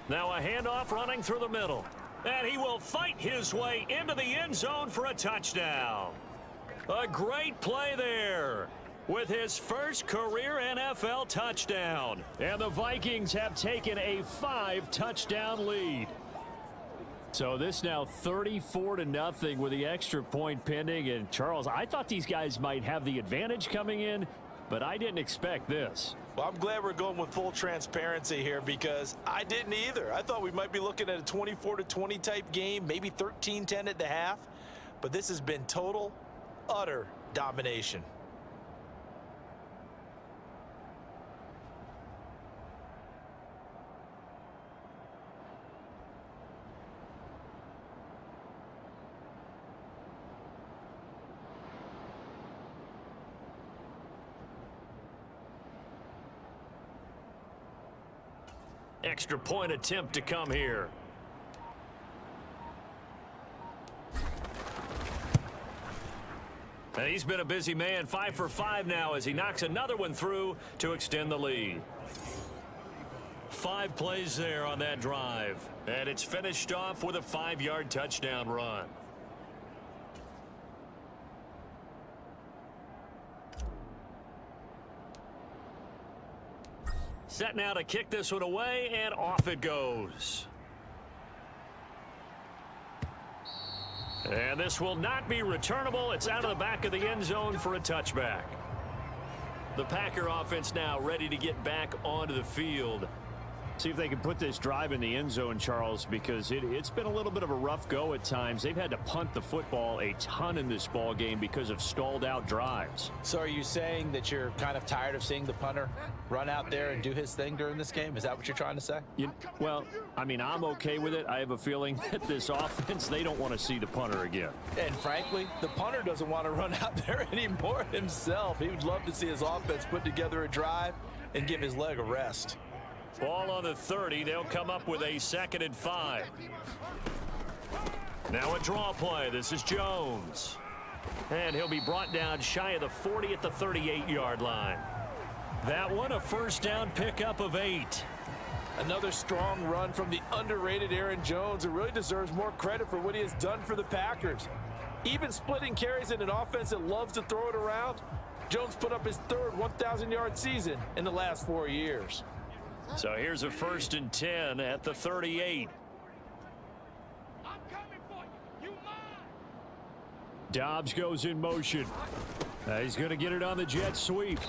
Now a handoff running through the middle. And he will fight his way into the end zone for a touchdown. A great play there with his first career NFL touchdown. And the Vikings have taken a 5-touchdown lead. So this now 34-0 with the extra point pending. And Charles, I thought these guys might have the advantage coming in, but I didn't expect this. Well, I'm glad we're going with full transparency here because I didn't either. I thought we might be looking at a 24-20 type game, maybe 13-10 at the half. but this has been total, utter domination. Extra point attempt to come here. And he's been a busy man, 5 for 5 now as he knocks another one through to extend the lead. 5 plays there on that drive. And it's finished off with a 5-yard touchdown run. Set now to kick this one away, and off it goes. And this will not be returnable. It's out of the back of the end zone for a touchback. The Packer offense now ready to get back onto the field. See if they can put this drive in the end zone, Charles, because it's been a little bit of a rough go at times. They've had to punt the football a ton in this ball game because of stalled out drives. So are you saying that you're kind of tired of seeing the punter run out there and do his thing during this game? Is that what you're trying to say? Well, I mean, I'm okay with it. I have a feeling that this offense, they don't want to see the punter again. And frankly, the punter doesn't want to run out there anymore himself. He would love to see his offense put together a drive and give his leg a rest. Ball on the 30. They'll come up with a 2nd and 5. Now a draw play. This is Jones. And he'll be brought down shy of the 40 at the 38-yard line. That one a first down pickup of 8. Another strong run from the underrated Aaron Jones, who really deserves more credit for what he has done for the Packers. Even splitting carries in an offense that loves to throw it around, Jones put up his 3rd 1,000-yard season in the last 4 years. So here's a 1st and 10 at the 38. Dobbs goes in motion. He's going to get it on the jet sweep.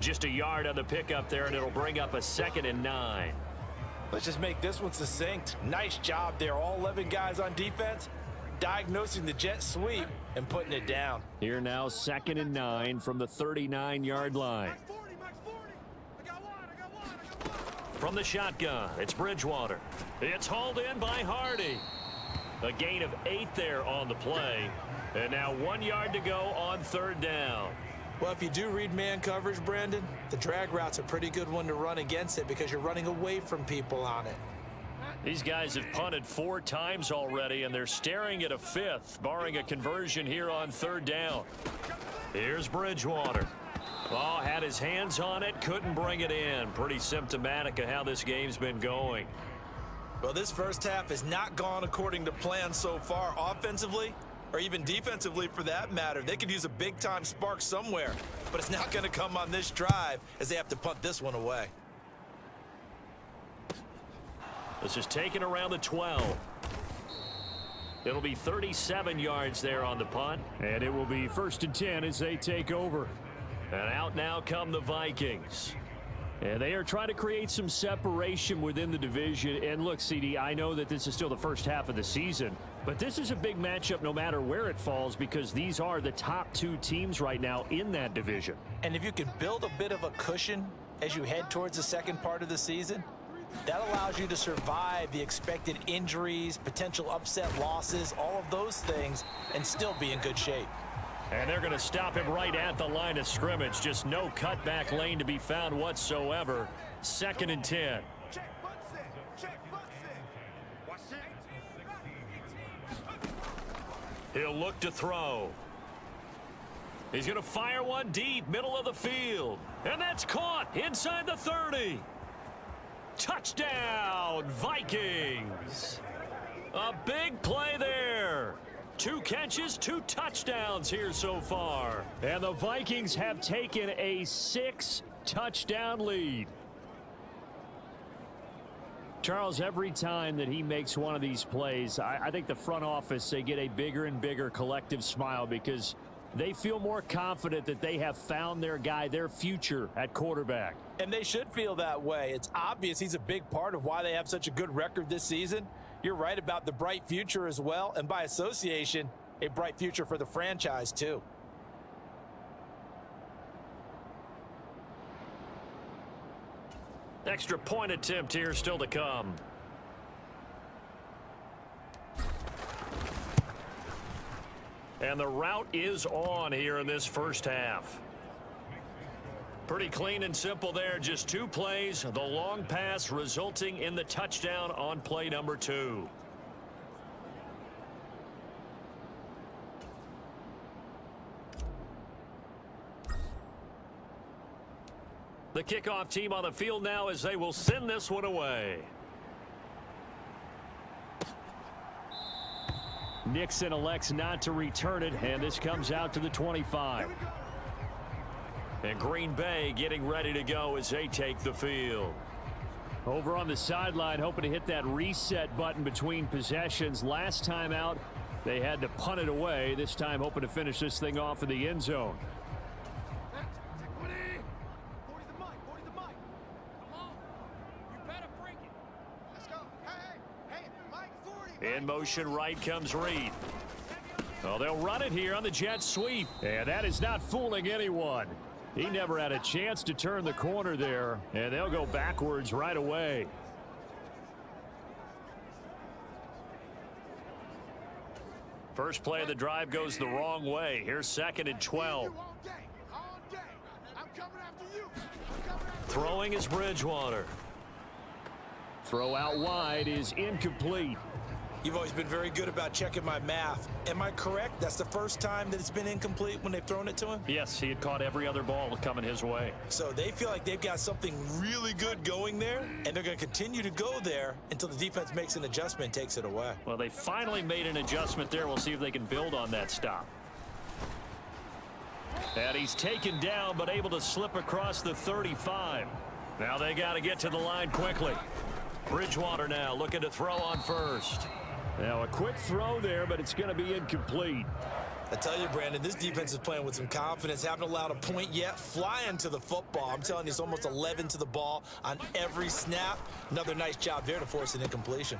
Just a yard on the pickup there, and it'll bring up a 2nd and 9. Let's just make this one succinct. Nice job there. All 11 guys on defense diagnosing the jet sweep and putting it down. Here now, 2nd and 9 from the 39-yard line. From the shotgun, it's Bridgewater. It's hauled in by Hardy. A gain of 8 there on the play. And now 1 yard to go on 3rd down. Well, if you do read man coverage, Brandon, the drag route's a pretty good one to run against it because you're running away from people on it. These guys have punted 4 times already, and they're staring at a 5th, barring a conversion here on 3rd down. Here's Bridgewater. Oh, had his hands on it, couldn't bring it in. Pretty symptomatic of how this game's been going. Well, this first half has not gone according to plan so far offensively, or even defensively for that matter. They could use a big-time spark somewhere, but it's not going to come on this drive as they have to punt this one away. This is taken around the 12. It'll be 37 yards there on the punt, and it will be 1st and 10 as they take over. And out now come the Vikings. And they are trying to create some separation within the division. And look, CD, I know that this is still the first half of the season, but this is a big matchup no matter where it falls because these are the top 2 teams right now in that division. And if you can build a bit of a cushion as you head towards the second part of the season, that allows you to survive the expected injuries, potential upset losses, all of those things, and still be in good shape. And they're going to stop him right at the line of scrimmage. Just no cutback lane to be found whatsoever. 2nd and 10. He'll look to throw. He's going to fire one deep, middle of the field. And that's caught inside the 30. Touchdown, Vikings. A big play there. 2 catches, 2 touchdowns here so far. And the Vikings have taken a 6-touchdown lead. Charles, every time that he makes one of these plays, I think the front office, they get a bigger and bigger collective smile because they feel more confident that they have found their guy, their future at quarterback. And they should feel that way. It's obvious he's a big part of why they have such a good record this season. You're right about the bright future as well, and by association, a bright future for the franchise too. Extra point attempt here still to come. And the route is on here in this first half. Pretty clean and simple there. Just 2 plays. The long pass resulting in the touchdown on play number 2. The kickoff team on the field now as they will send this one away. Nixon elects not to return it, and this comes out to the 25. And Green Bay getting ready to go as they take the field. Over on the sideline, hoping to hit that reset button between possessions. Last time out, they had to punt it away. This time, hoping to finish this thing off in the end zone. In motion right comes Reed. Well, they'll run it here on the jet sweep. And that is not fooling anyone. He never had a chance to turn the corner there, and they'll go backwards right away. First play of the drive goes the wrong way. Here's 2nd and 12. Throwing is Bridgewater. Throw out wide is incomplete. You've always been very good about checking my math. Am I correct? That's the first time that it's been incomplete when they've thrown it to him? Yes, he had caught every other ball coming his way. So they feel like they've got something really good going there, and they're going to continue to go there until the defense makes an adjustment and takes it away. Well, they finally made an adjustment there. We'll see if they can build on that stop. And he's taken down, but able to slip across the 35. Now they got to get to the line quickly. Bridgewater now looking to throw on first. Now a quick throw there, but it's going to be incomplete. I tell you, Brandon, this defense is playing with some confidence. Haven't allowed a point yet. Flying to the football. I'm telling you, it's almost 11 to the ball on every snap. Another nice job there to force an incompletion.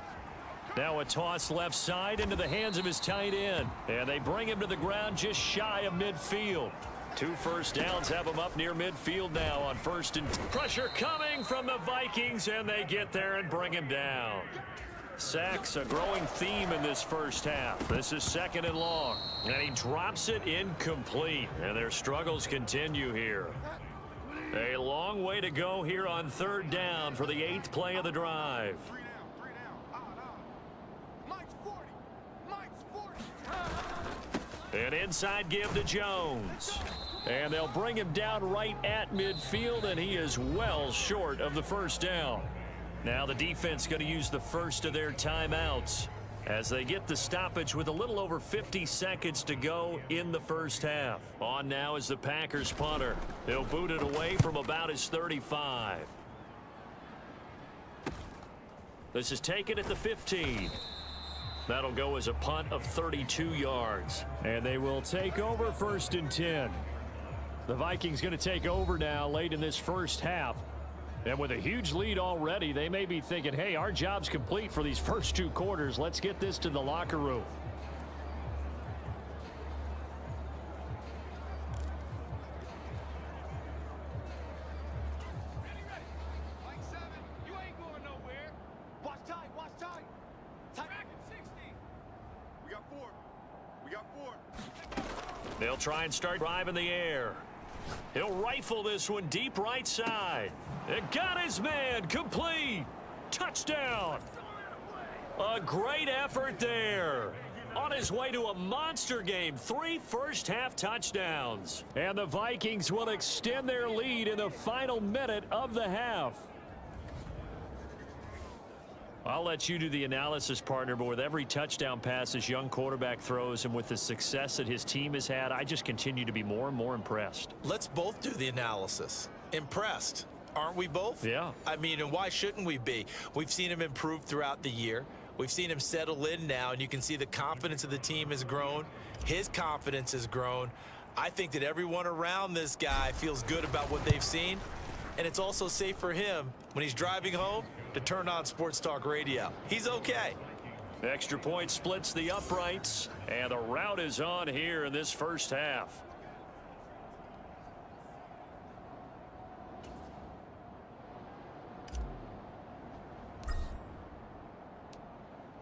Now a toss left side into the hands of his tight end. And they bring him to the ground just shy of midfield. 2 first downs have him up near midfield now on 1st and pressure coming from the Vikings, and they get there and bring him down. Sacks a growing theme in this first half. This is 2nd and long, and he drops it incomplete, and their struggles continue here. A long way to go here on 3rd down for the 8th play of the drive. An inside give to Jones. And they'll bring him down right at midfield, and he is well short of the 1st down. Now the defense going to use the first of their timeouts as they get the stoppage with a little over 50 seconds to go in the first half. On now is the Packers punter. He'll boot it away from about his 35. This is taken at the 15. That'll go as a punt of 32 yards. And they will take over 1st and 10. The Vikings going to take over now late in this first half. And with a huge lead already, they may be thinking, hey, our job's complete for these first 2 quarters. Let's get this to the locker room. They'll try and start drive in the air. He'll rifle this one deep right side. It got his man complete. Touchdown. A great effort there. On his way to a monster game. 3 first-half touchdowns. And the Vikings will extend their lead in the final minute of the half. I'll let you do the analysis, partner, but with every touchdown pass this young quarterback throws and with the success that his team has had, I just continue to be more and more impressed. Let's both do the analysis. Impressed. Aren't we both? Yeah. I mean, and why shouldn't we be? We've seen him improve throughout the year. We've seen him settle in now, and you can see the confidence of the team has grown. His confidence has grown. I think that everyone around this guy feels good about what they've seen, and it's also safe for him when he's driving home to turn on Sports Talk Radio. He's okay. Extra point splits the uprights, and the route is on here in this first half.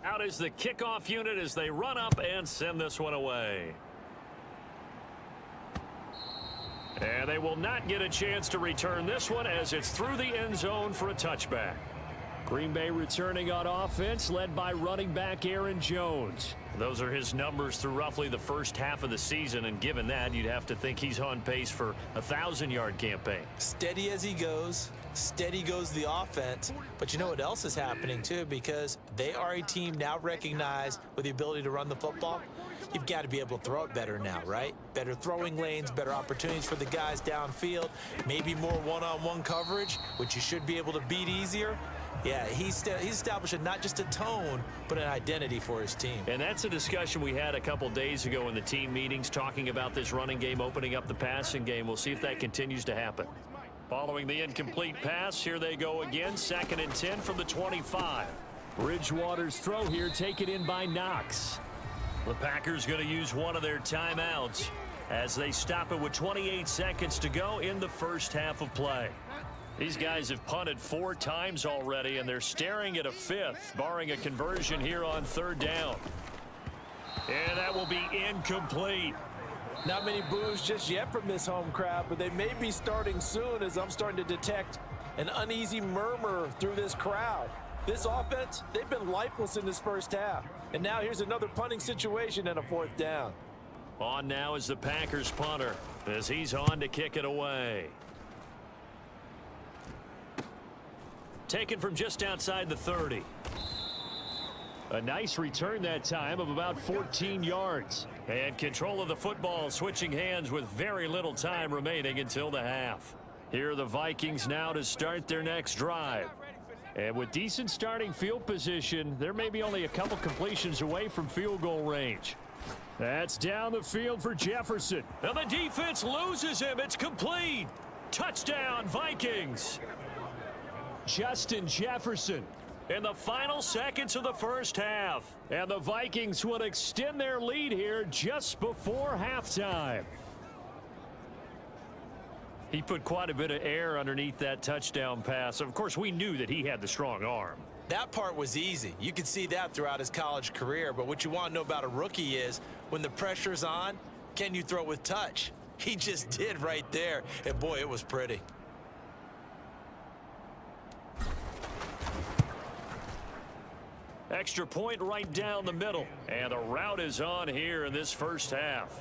Out is the kickoff unit as they run up and send this one away. And they will not get a chance to return this one as it's through the end zone for a touchback. Green Bay returning on offense, led by running back Aaron Jones. Those are his numbers through roughly the first half of the season, and given that, you'd have to think he's on pace for a 1,000-yard campaign. Steady as he goes, steady goes the offense. But you know what else is happening, too, because they are a team now recognized with the ability to run the football. You've got to be able to throw it better now, right? Better throwing lanes, better opportunities for the guys downfield, maybe more one-on-one coverage, which you should be able to beat easier. Yeah, he's establishing not just a tone, but an identity for his team. And that's a discussion we had a couple days ago in the team meetings, talking about this running game opening up the passing game. We'll see if that continues to happen. Following the incomplete pass, here they go again, 2nd and 10 from the 25. Bridgewater's throw here taken in by Knox. The Packers going to use one of their timeouts as they stop it with 28 seconds to go in the first half of play. These guys have punted 4 times already, and they're staring at a 5th, barring a conversion here on 3rd down. And that will be incomplete. Not many boos just yet from this home crowd, but they may be starting soon as I'm starting to detect an uneasy murmur through this crowd. This offense, they've been lifeless in this first half. And now here's another punting situation and a 4th down. On now is the Packers punter as he's on to kick it away. Taken from just outside the 30. A nice return that time of about 14 yards. And control of the football switching hands with very little time remaining until the half. Here are the Vikings now to start their next drive. And with decent starting field position, they're maybe only a couple completions away from field goal range. That's down the field for Jefferson. And the defense loses him. It's complete. Touchdown, Vikings. Justin Jefferson in the final seconds of the first half. And the Vikings would extend their lead here just before halftime. He put quite a bit of air underneath that touchdown pass. Of course, we knew that he had the strong arm. That part was easy. You could see that throughout his college career. But what you want to know about a rookie is when the pressure's on, can you throw with touch? He just did right there. And, boy, it was pretty. Extra point right down the middle. And the route is on here in this first half.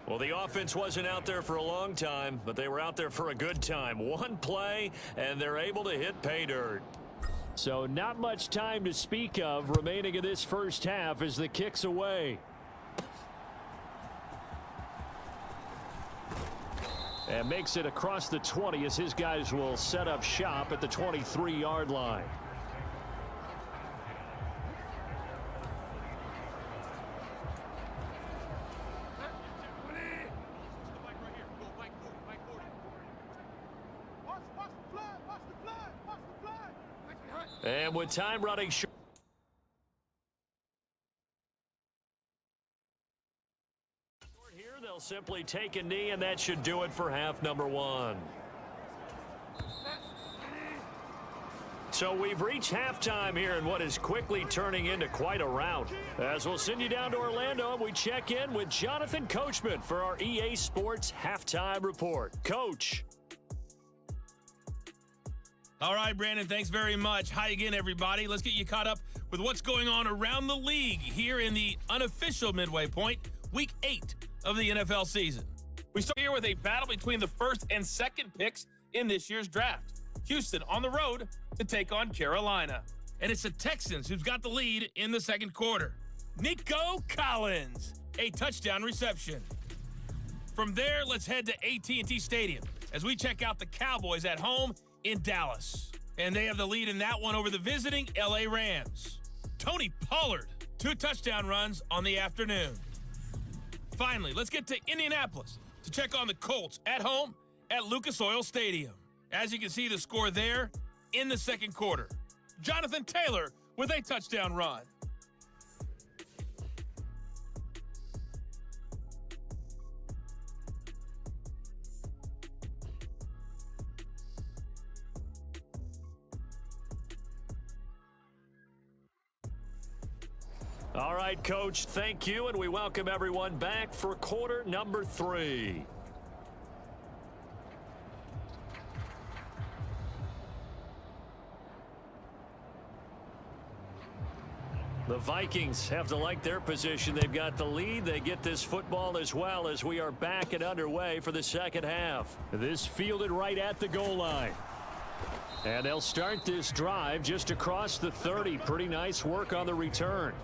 Well, the offense wasn't out there for a long time, but they were out there for a good time. One play, and they're able to hit pay dirt. So not much time to speak of remaining in this first half as the kick's away. And makes it across the 20 as his guys will set up shop at the 23-yard line. And with time running short. Here they'll simply take a knee, and that should do it for half number 1. So we've reached halftime here in what is quickly turning into quite a rout. As we'll send you down to Orlando, and we check in with Jonathan Coachman for our EA Sports Halftime Report. Coach. All right, Brandon, thanks very much. Hi again, everybody. Let's get you caught up with what's going on around the league here in the unofficial midway point, Week 8 of the NFL season. We start here with a battle between the first and second picks in this year's draft. Houston on the road to take on Carolina. And it's the Texans who've got the lead in the second quarter. Nico Collins, a touchdown reception. From there, let's head to AT&T Stadium as we check out the Cowboys at home in Dallas. And they have the lead in that one over the visiting LA Rams. Tony Pollard, 2 touchdown runs on the afternoon. Finally, let's get to Indianapolis to check on the Colts at home at Lucas Oil Stadium. As you can see the score there in the second quarter. Jonathan Taylor with a touchdown run. All right, Coach, thank you, and we welcome everyone back for quarter number 3. The Vikings have to like their position. They've got the lead. They get this football as well as we are back and underway for the second half. This fielded right at the goal line. And they'll start this drive just across the 30. Pretty nice work on the return.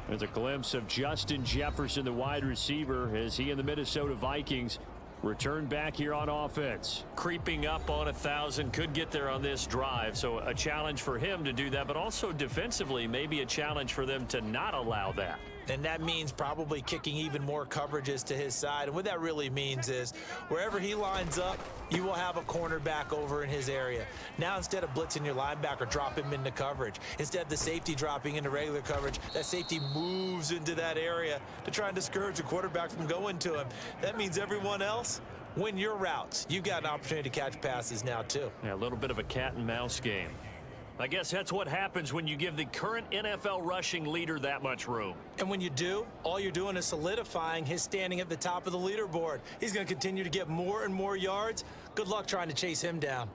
There's a glimpse of Justin Jefferson, the wide receiver, as he and the Minnesota Vikings return back here on offense. Creeping up on 1,000, could get there on this drive, so a challenge for him to do that, but also defensively maybe a challenge for them to not allow that. And that means probably kicking even more coverages to his side. And what that really means is wherever he lines up, you will have a cornerback over in his area. Now, instead of blitzing your linebacker, drop him into coverage. Instead of the safety dropping into regular coverage, that safety moves into that area to try and discourage the quarterback from going to him. That means everyone else, win your routes. You've got an opportunity to catch passes now, too. Yeah, a little bit of a cat and mouse game. I guess that's what happens when you give the current NFL rushing leader that much room. And when you do, all you're doing is solidifying his standing at the top of the leaderboard. He's going to continue to get more and more yards. Good luck trying to chase him down.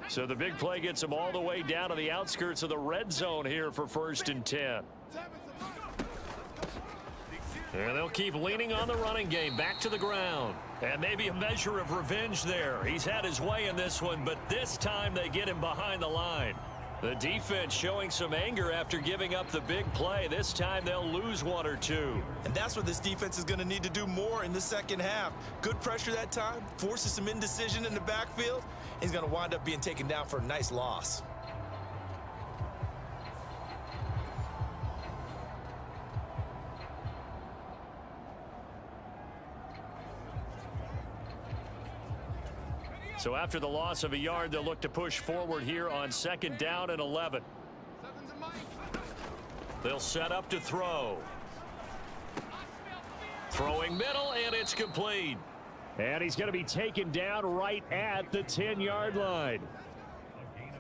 So the big play gets him all the way down to the outskirts of the red zone here for 1st and 10. And they'll keep leaning on the running game back to the ground. And maybe a measure of revenge there. He's had his way in this one, but this time they get him behind the line. The defense showing some anger after giving up the big play. This time they'll lose 1 or 2. And that's what this defense is going to need to do more in the second half. Good pressure that time, forces some indecision in the backfield. He's going to wind up being taken down for a nice loss. So after the loss of a yard, they'll look to push forward here on 2nd down and 11. They'll set up to throw. Throwing middle, and it's complete. And he's going to be taken down right at the 10-yard line.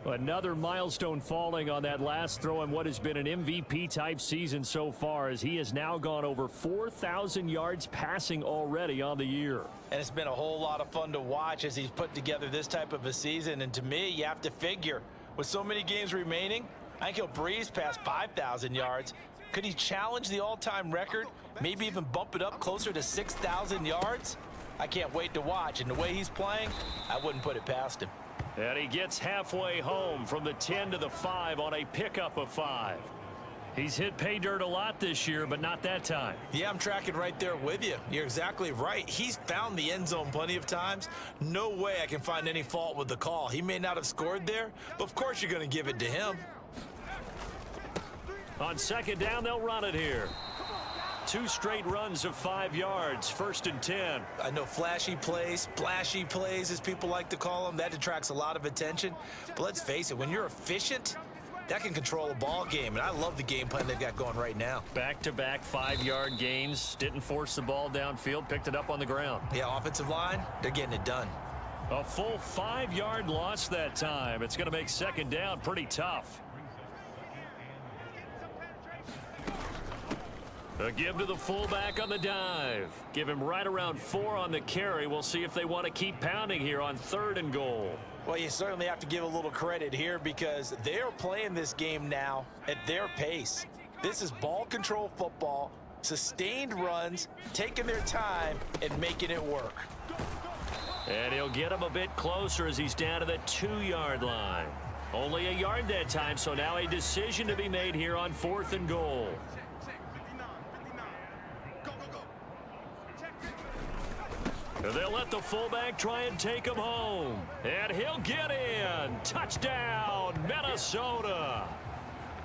Another milestone falling on that last throw in what has been an MVP-type season so far, as he has now gone over 4,000 yards passing already on the year. And it's been a whole lot of fun to watch as he's put together this type of a season. And to me, you have to figure, with so many games remaining, I think he'll breeze past 5,000 yards. Could he challenge the all-time record, maybe even bump it up closer to 6,000 yards? I can't wait to watch, and the way he's playing, I wouldn't put it past him. And he gets halfway home from the 10 to the 5 on a pickup of 5. He's hit pay dirt a lot this year, but not that time. Yeah, I'm tracking right there with you. You're exactly right. He's found the end zone plenty of times. No way I can find any fault with the call. He may not have scored there, but of course you're going to give it to him. On 2nd down, they'll run it here. 2 straight runs of 5 yards, 1st and 10. I know flashy plays, splashy plays, as people like to call them, that attracts a lot of attention. But let's face it, when you're efficient, that can control a ball game. And I love the game plan they've got going right now. Back-to-back 5-yard gains. Didn't force the ball downfield, picked it up on the ground. Yeah, offensive line, they're getting it done. A full 5-yard loss that time. It's going to make 2nd down pretty tough. A give to the fullback on the dive. Give him right around 4 on the carry. We'll see if they want to keep pounding here on 3rd and goal. Well, you certainly have to give a little credit here because they're playing this game now at their pace. This is ball control football, sustained runs, taking their time and making it work. And he'll get him a bit closer as he's down to the 2-yard line. Only a yard that time, so now a decision to be made here on 4th and goal. They'll let the fullback try and take him home. And he'll get in. Touchdown, Minnesota.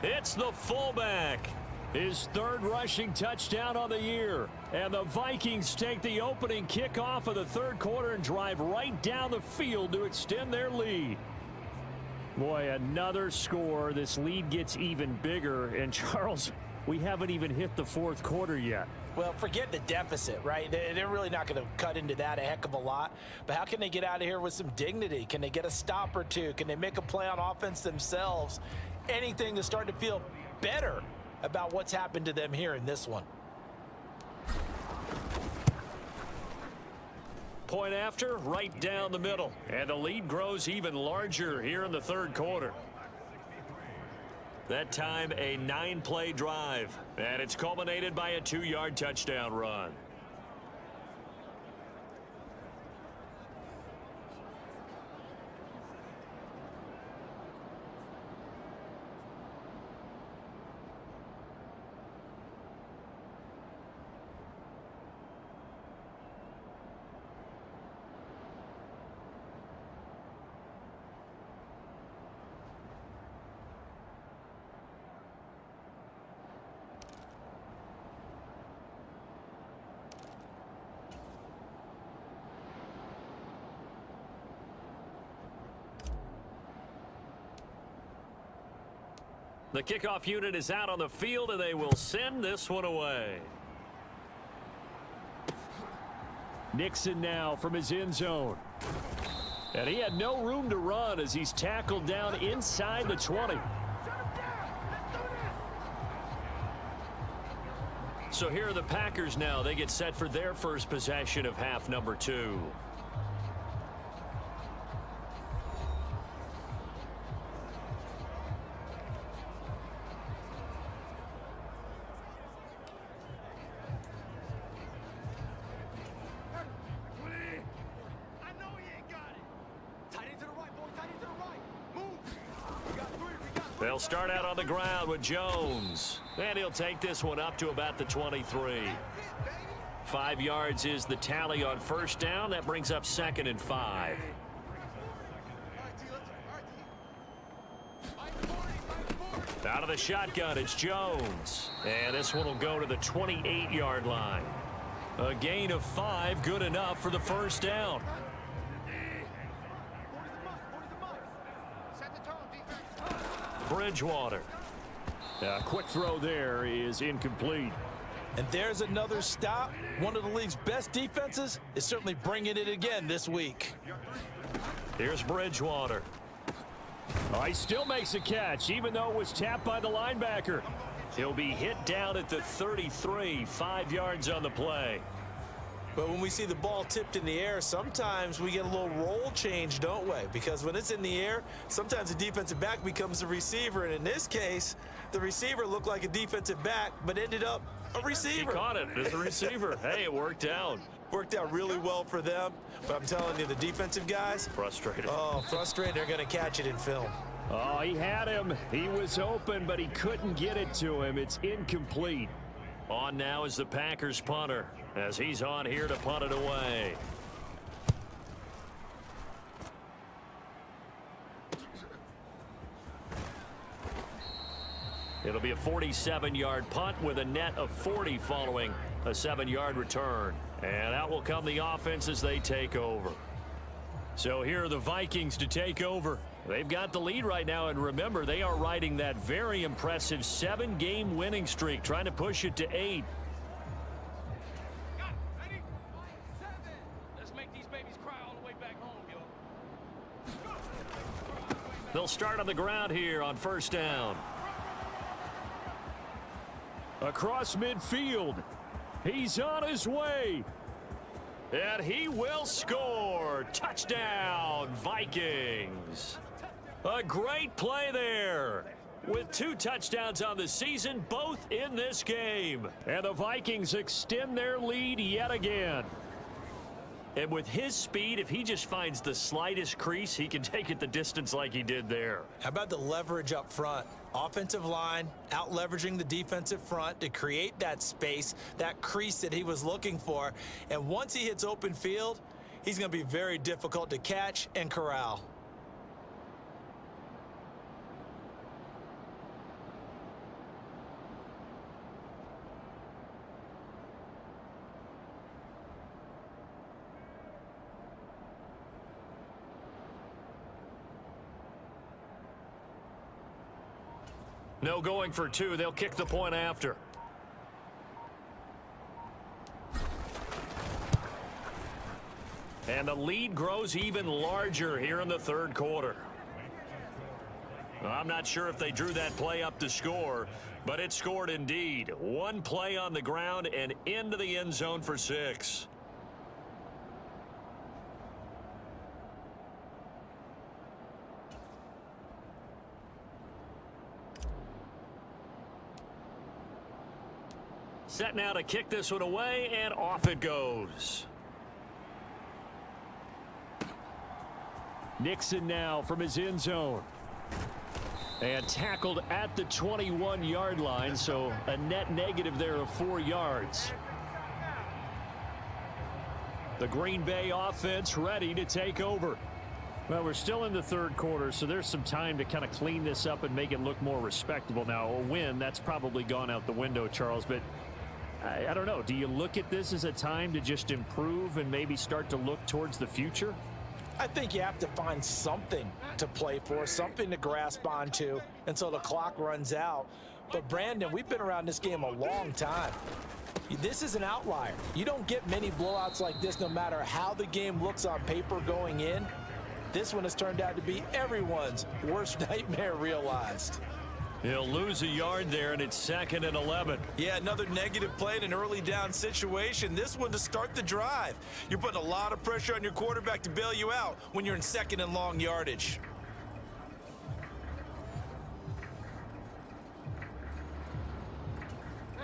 It's the fullback. His third rushing touchdown on the year. And the Vikings take the opening kickoff of the third quarter and drive right down the field to extend their lead. Boy, another score. This lead gets even bigger. And Charles, we haven't even hit the fourth quarter yet. Well, forget the deficit, right? They're really not going to cut into that a heck of a lot. But how can they get out of here with some dignity? Can they get a stop or two? Can they make a play on offense themselves? Anything to start to feel better about what's happened to them here in this one. Point after, right down the middle. And the lead grows even larger here in the third quarter. That time, a 9-play drive. And it's culminated by a 2-yard touchdown run. The kickoff unit is out on the field, and they will send this one away. Nixon now from his end zone. And he had no room to run as he's tackled down inside the 20. So here are the Packers now. They get set for their first possession of half number 2. They'll start out on the ground with Jones. And he'll take this one up to about the 23. 5 yards is the tally on first down. That brings up 2nd and 5. Out of the shotgun, it's Jones. And this one will go to the 28-yard line. A gain of 5, good enough for the first down. Bridgewater. A quick throw there is incomplete. And there's another stop. One of the league's best defenses is certainly bringing it again this week. Here's Bridgewater. Oh, he still makes a catch, even though it was tapped by the linebacker. He'll be hit down at the 33, 5 yards on the play. But when we see the ball tipped in the air, sometimes we get a little roll change, don't we? Because when it's in the air, sometimes the defensive back becomes the receiver. And in this case, the receiver looked like a defensive back, but ended up a receiver. He caught it as a receiver. Hey, it worked out. Worked out really well for them. But I'm telling you, the defensive guys. Frustrated. Oh, frustrated. They're going to catch it in film. Oh, he had him. He was open, but he couldn't get it to him. It's incomplete. On now is the Packers punter, as he's on here to punt it away. It'll be a 47-yard punt with a net of 40 following a 7-yard return. And out will come the offense as they take over. So here are the Vikings to take over. They've got the lead right now, and remember, they are riding that very impressive 7-game winning streak, trying to push it to 8. Let's make these babies cry all the way back home, yo. They'll start on the ground here on first down. Across midfield. He's on his way. And he will score. Touchdown, Vikings. A great play there. With 2 touchdowns on the season, both in this game. And the Vikings extend their lead yet again. And with his speed, if he just finds the slightest crease, he can take it the distance like he did there. How about the leverage up front? Offensive line out leveraging the defensive front to create that space, that crease that he was looking for. And once he hits open field, he's going to be very difficult to catch and corral. No going for two. They'll kick the point after. And the lead grows even larger here in the third quarter. Well, I'm not sure if they drew that play up to score, but it scored indeed. One play on the ground and into the end zone for 6. Set now to kick this one away, and off it goes. Nixon now from his end zone. And tackled at the 21-yard line, so a net negative there of 4 yards. The Green Bay offense ready to take over. Well, we're still in the third quarter, so there's some time to kind of clean this up and make it look more respectable. Now, a win, that's probably gone out the window, Charles, but I don't know. Do you look at this as a time to just improve and maybe start to look towards the future? I think you have to find something to play for, something to grasp onto until the clock runs out. But, Brandon, we've been around this game a long time. This is an outlier. You don't get many blowouts like this no matter how the game looks on paper going in. This one has turned out to be everyone's worst nightmare realized. He'll lose a yard there, and it's 2nd and 11. Yeah, another negative play in an early down situation. This one to start the drive. You're putting a lot of pressure on your quarterback to bail you out when you're in 2nd and long yardage.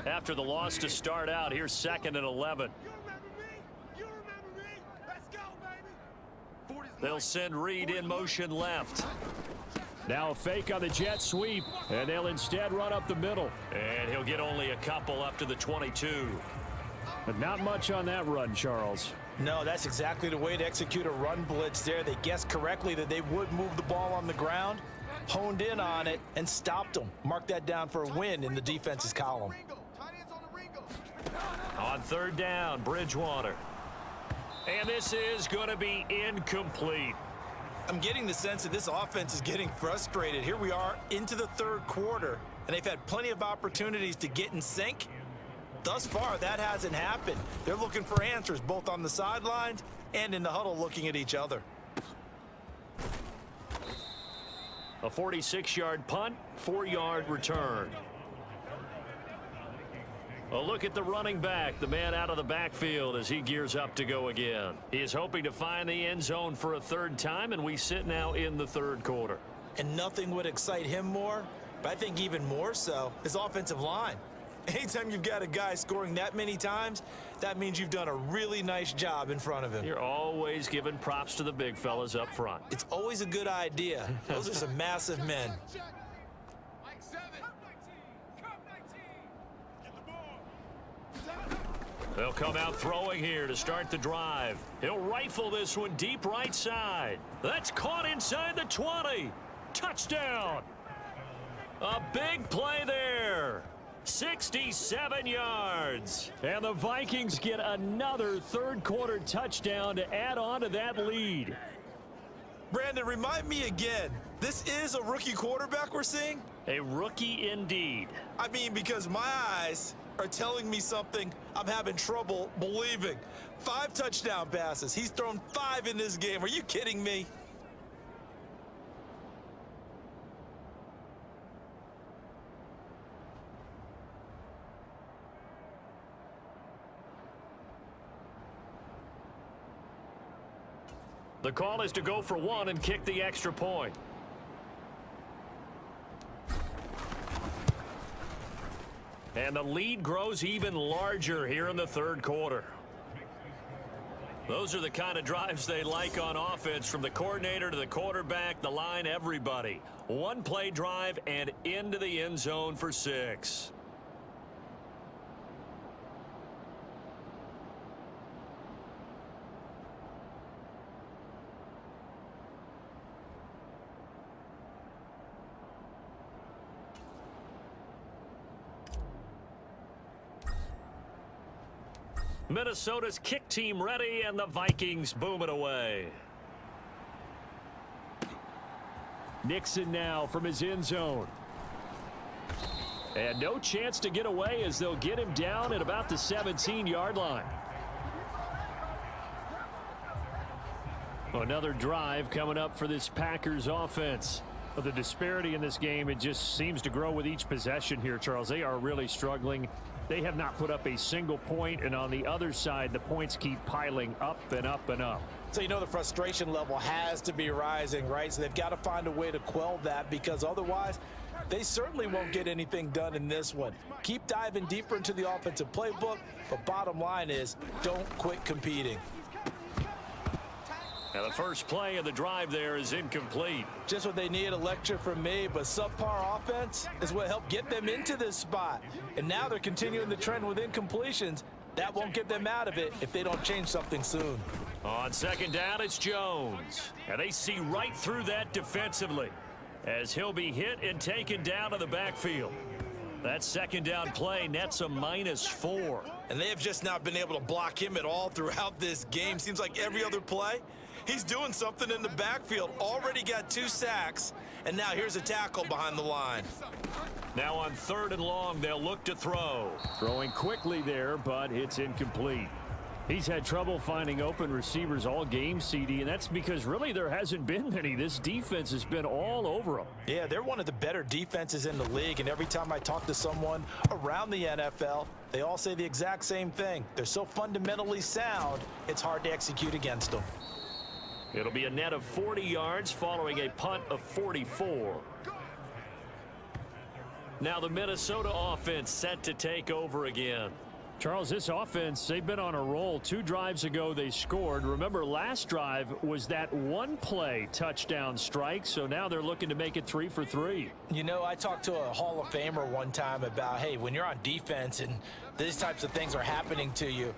After the loss to start out, here's 2nd and 11. They'll send Reed in motion left. Now a fake on the jet sweep, and they'll instead run up the middle. And he'll get only a couple up to the 22. But not much on that run, Charles. No, that's exactly the way to execute a run blitz there. They guessed correctly that they would move the ball on the ground, honed in on it, and stopped them. Mark that down for a win in the defense's column. On 3rd down, Bridgewater. And this is going to be incomplete. I'm getting the sense that this offense is getting frustrated. Here we are into the third quarter, and they've had plenty of opportunities to get in sync. Thus far, that hasn't happened. They're looking for answers both on the sidelines and in the huddle looking at each other. A 46-yard punt, 4-yard return. A look at the running back, the man out of the backfield as he gears up to go again. He is hoping to find the end zone for a 3rd time, and we sit now in the 3rd quarter. And nothing would excite him more, but I think even more so, his offensive line. Anytime you've got a guy scoring that many times, that means you've done a really nice job in front of him. You're always giving props to the big fellas up front. It's always a good idea. Those are some massive men. They'll come out throwing here to start the drive. He'll rifle this one deep right side. That's caught inside the 20. Touchdown. A big play there. 67 yards. And the Vikings get another third quarter touchdown to add on to that lead. Brandon, remind me again, this is a rookie quarterback we're seeing? A rookie indeed. I mean, because my eyes are telling me something I'm having trouble believing. 5 touchdown passes. He's thrown 5 in this game. Are you kidding me? The call is to go for 1 and kick the extra point. And the lead grows even larger here in the third quarter. Those are the kind of drives they like on offense, from the coordinator to the quarterback, the line, everybody. 1 play drive and into the end zone for 6. Minnesota's kick team ready, and the Vikings boom it away. Nixon now from his end zone. And no chance to get away as they'll get him down at about the 17-yard line. Another drive coming up for this Packers offense. But the disparity in this game, it just seems to grow with each possession here, Charles. They are really struggling. They have not put up a single point, and on the other side, the points keep piling up and up and up. So you know the frustration level has to be rising, right? So they've got to find a way to quell that, because otherwise they certainly won't get anything done in this one. Keep diving deeper into the offensive playbook, but bottom line is don't quit competing. Now the first play of the drive there is incomplete. Just what they need, a lecture from me, but subpar offense is what helped get them into this spot. And now they're continuing the trend with incompletions. That won't get them out of it if they don't change something soon. On second down, it's Jones. And they see right through that defensively as he'll be hit and taken down to the backfield. That second down play nets a -4. And they have just not been able to block him at all throughout this game. Seems like every other play, he's doing something in the backfield. Already got 2 sacks, and now here's a tackle behind the line. Now on 3rd and long, they'll look to throw. Throwing quickly there, but it's incomplete. He's had trouble finding open receivers all game, CD, and that's because really there hasn't been many. This defense has been all over them. Yeah, they're one of the better defenses in the league, and every time I talk to someone around the NFL, they all say the exact same thing. They're so fundamentally sound, it's hard to execute against them. It'll be a net of 40 yards following a punt of 44. Now the Minnesota offense set to take over again. Charles, this offense, they've been on a roll. 2 drives ago, they scored. Remember, last drive was that 1-play touchdown strike, so now they're looking to make it 3 for 3. You know, I talked to a Hall of Famer one time about, hey, when you're on defense and these types of things are happening to you,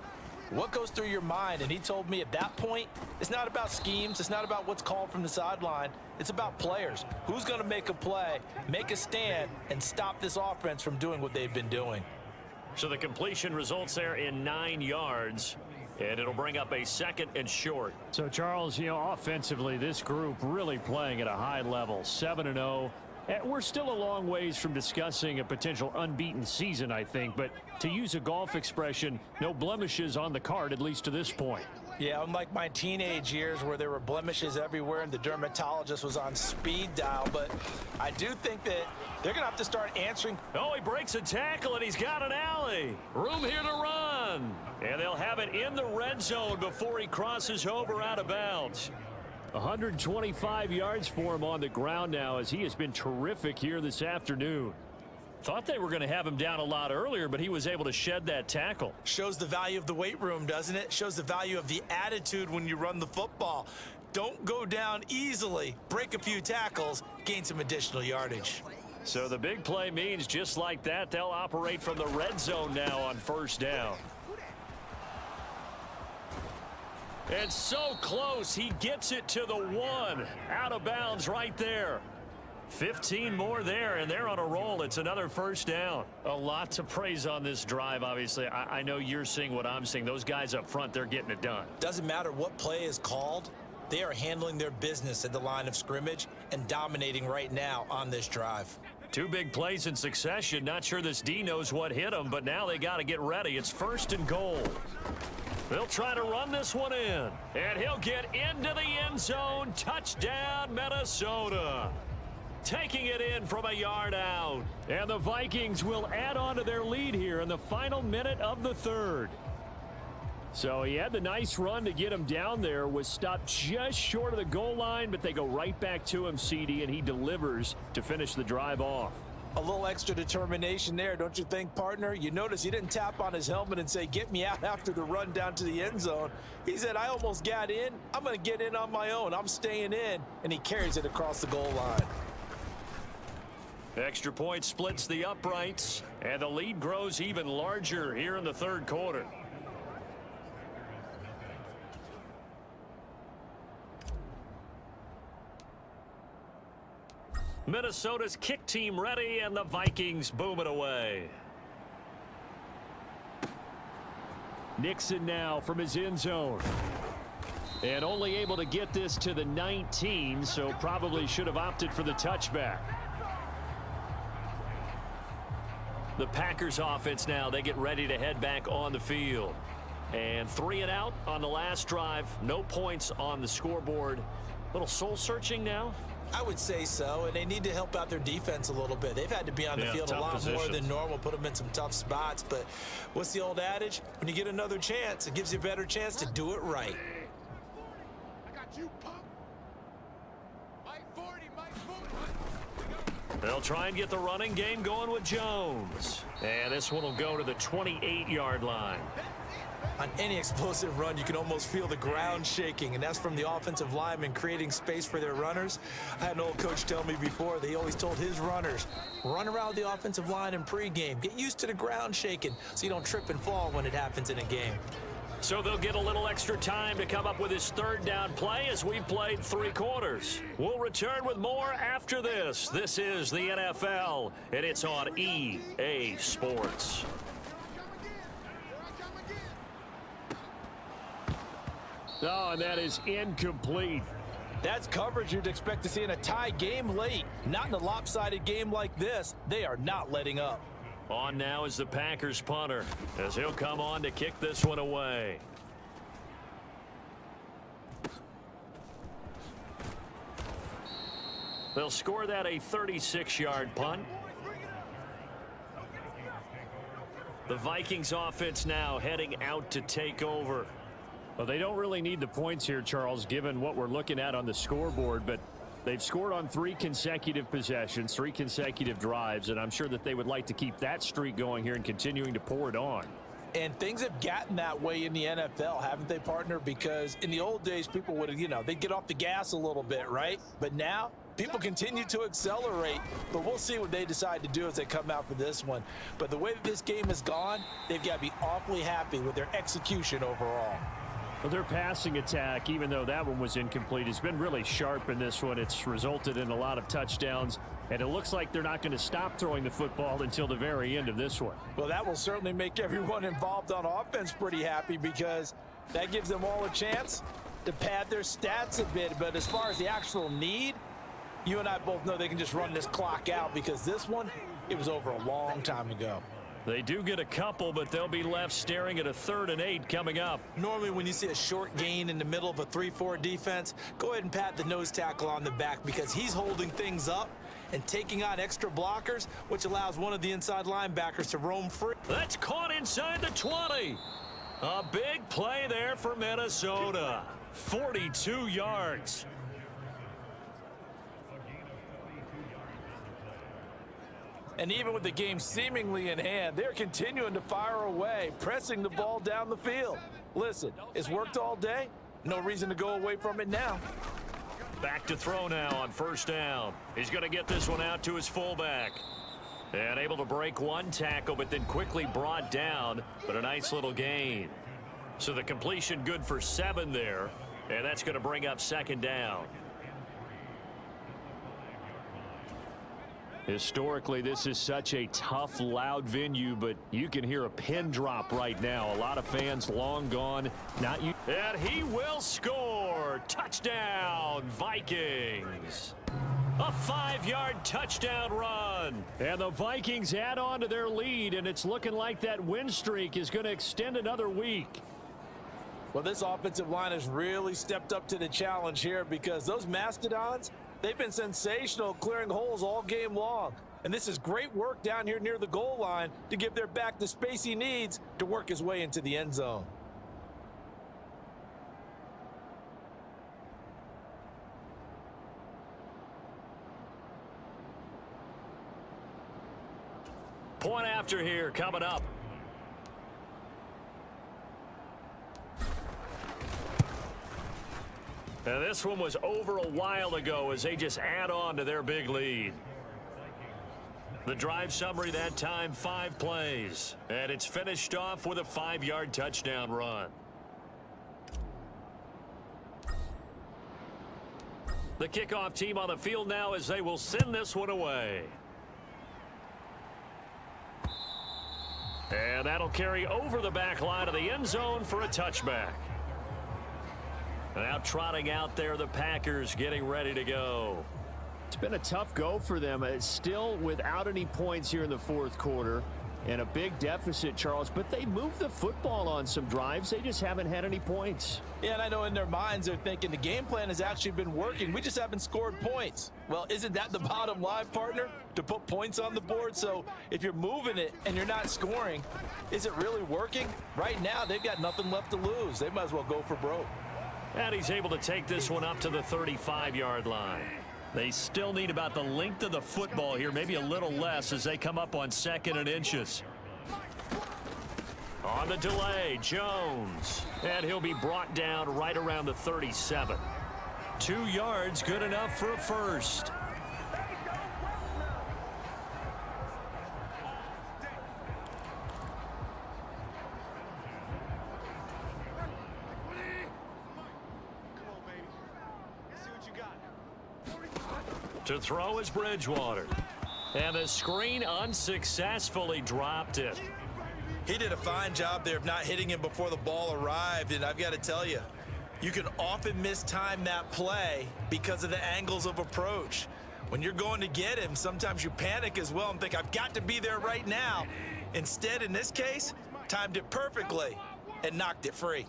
what goes through your mind? And he told me at that point, it's not about schemes. It's not about what's called from the sideline. It's about players. Who's going to make a play, make a stand, and stop this offense from doing what they've been doing? So the completion results there in 9 yards, and it'll bring up a 2nd and short. So, Charles, you know, offensively, this group really playing at a high level, 7-0. We're still a long ways from discussing a potential unbeaten season, I think, but to use a golf expression, no blemishes on the card, at least to this point. Yeah, unlike my teenage years where there were blemishes everywhere and the dermatologist was on speed dial, but I do think that they're going to have to start answering. Oh, he breaks a tackle, and he's got an alley. Room here to run. And they'll have it in the red zone before he crosses over out of bounds. 125 yards for him on the ground now, as he has been terrific here this afternoon. Thought they were going to have him down a lot earlier, but he was able to shed that tackle. Shows the value of the weight room, doesn't it? Shows the value of the attitude when you run the football. Don't go down easily. Break a few tackles, gain some additional yardage. So the big play means just like that, they'll operate from the red zone now on 1st down. And so close, he gets it to the 1. Out of bounds right there. 15 more there, and they're on a roll. It's another 1st down. A lot to praise on this drive, obviously. I know you're seeing what I'm seeing. Those guys up front, they're getting it done. Doesn't matter what play is called. They are handling their business at the line of scrimmage and dominating right now on this drive. 2 big plays in succession. Not sure this D knows what hit him, but now they got to get ready. It's 1st and goal. They'll try to run this one in, and he'll get into the end zone. Touchdown, Minnesota. Taking it in from a yard out. And the Vikings will add on to their lead here in the final minute of the 3rd. So he had the nice run to get him down there, was stopped just short of the goal line, but they go right back to him, CD, and he delivers to finish the drive off. A little extra determination there, don't you think, partner? You notice he didn't tap on his helmet and say, get me out after the run down to the end zone. He said, I almost got in. I'm going to get in on my own. I'm staying in. And he carries it across the goal line. Extra point splits the uprights, and the lead grows even larger here in the 3rd quarter. Minnesota's kick team ready, and the Vikings boom it away. Nixon now from his end zone. And only able to get this to the 19, so probably should have opted for the touchback. The Packers offense now, they get ready to head back on the field. And 3 and out on the last drive. No points on the scoreboard. A little soul-searching now? I would say so, and they need to help out their defense a little bit. They've had to be on the field a lot more than normal, put them in some tough spots. But what's the old adage? When you get another chance, it gives you a better chance to do it right. I got you, punk. Mike 40, Mike 40. They'll try and get the running game going with Jones. And this one will go to the 28-yard line. On any explosive run, you can almost feel the ground shaking, and that's from the offensive linemen creating space for their runners. I had an old coach tell me before, they always told his runners, run around the offensive line in pregame. Get used to the ground shaking so you don't trip and fall when it happens in a game. So they'll get a little extra time to come up with his third down play as we played 3 quarters. We'll return with more after this. This is the NFL, and it's on EA Sports. Oh, and that is incomplete. That's coverage you'd expect to see in a tie game late. Not in a lopsided game like this. They are not letting up. On now is the Packers punter, as he'll come on to kick this one away. They'll score that a 36-yard punt. The Vikings offense now heading out to take over. Well, they don't really need the points here, Charles, given what we're looking at on the scoreboard, but they've scored on 3 consecutive possessions, 3 consecutive drives, and I'm sure that they would like to keep that streak going here and continuing to pour it on. And things have gotten that way in the NFL, haven't they, partner? Because in the old days, people would, they'd get off the gas a little bit, right? But now, people continue to accelerate, but we'll see what they decide to do as they come out for this one. But the way that this game has gone, they've got to be awfully happy with their execution overall. Well, their passing attack, even though that one was incomplete, has been really sharp in this one. It's resulted in a lot of touchdowns, and it looks like they're not going to stop throwing the football until the very end of this one. Well, that will certainly make everyone involved on offense pretty happy because that gives them all a chance to pad their stats a bit. But as far as the actual need, you and I both know they can just run this clock out because this one, it was over a long time ago. They do get a couple, but they'll be left staring at a 3rd and 8 coming up. Normally when you see a short gain in the middle of a 3-4 defense, go ahead and pat the nose tackle on the back because he's holding things up and taking on extra blockers, which allows one of the inside linebackers to roam free. That's caught inside the 20. A big play there for Minnesota. 42 yards. And even with the game seemingly in hand, they're continuing to fire away, pressing the ball down the field. Listen, it's worked all day. No reason to go away from it now. Back to throw now on 1st down. He's going to get this one out to his fullback. And able to break 1 tackle, but then quickly brought down, but a nice little gain. So the completion good for 7 there, and that's going to bring up 2nd down. Historically, this is such a tough, loud venue, but you can hear a pin drop right now. A lot of fans long gone. Not you. And he will score. Touchdown, Vikings. A 5-yard touchdown run. And the Vikings add on to their lead, and it's looking like that win streak is going to extend another week. Well, this offensive line has really stepped up to the challenge here because those Mastodons, they've been sensational clearing holes all game long. And this is great work down here near the goal line to give their back the space he needs to work his way into the end zone. Point after here coming up. Now this one was over a while ago as they just add on to their big lead. The drive summary that time, 5 plays. And it's finished off with a 5-yard touchdown run. The kickoff team on the field now as they will send this one away. And that'll carry over the back line of the end zone for a touchback. Now trotting out there, the Packers getting ready to go. It's been a tough go for them. It's still without any points here in the 4th quarter. And a big deficit, Charles, but they moved the football on some drives. They just haven't had any points. Yeah, and I know in their minds they're thinking the game plan has actually been working. We just haven't scored points. Well, isn't that the bottom line, partner? To put points on the board? So if you're moving it and you're not scoring, is it really working? Right now, they've got nothing left to lose. They might as well go for broke. And he's able to take this one up to the 35-yard line. They still need about the length of the football here, maybe a little less as they come up on 2nd and inches. On the delay, Jones. And he'll be brought down right around the 37. 2 yards, good enough for a first. To throw is Bridgewater. And the screen unsuccessfully dropped it. He did a fine job there of not hitting him before the ball arrived, and I've got to tell you, you can often mistime that play because of the angles of approach. When you're going to get him, sometimes you panic as well and think, I've got to be there right now. Instead, in this case, timed it perfectly and knocked it free.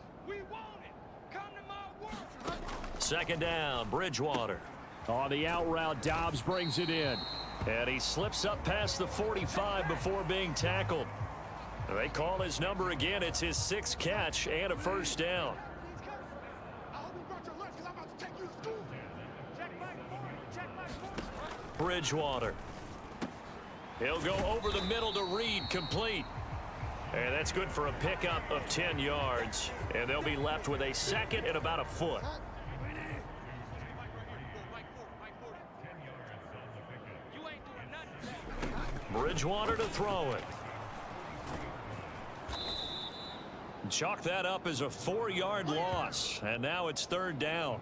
2nd down, Bridgewater. On the out route, Dobbs brings it in. And he slips up past the 45 before being tackled. They call his number again. It's his 6th catch and a first down. Bridgewater. He'll go over the middle to Reed, complete. And that's good for a pickup of 10 yards. And they'll be left with a 2nd and about a foot. Bridgewater to throw it. Chalk that up as a 4-yard loss. And now it's 3rd down.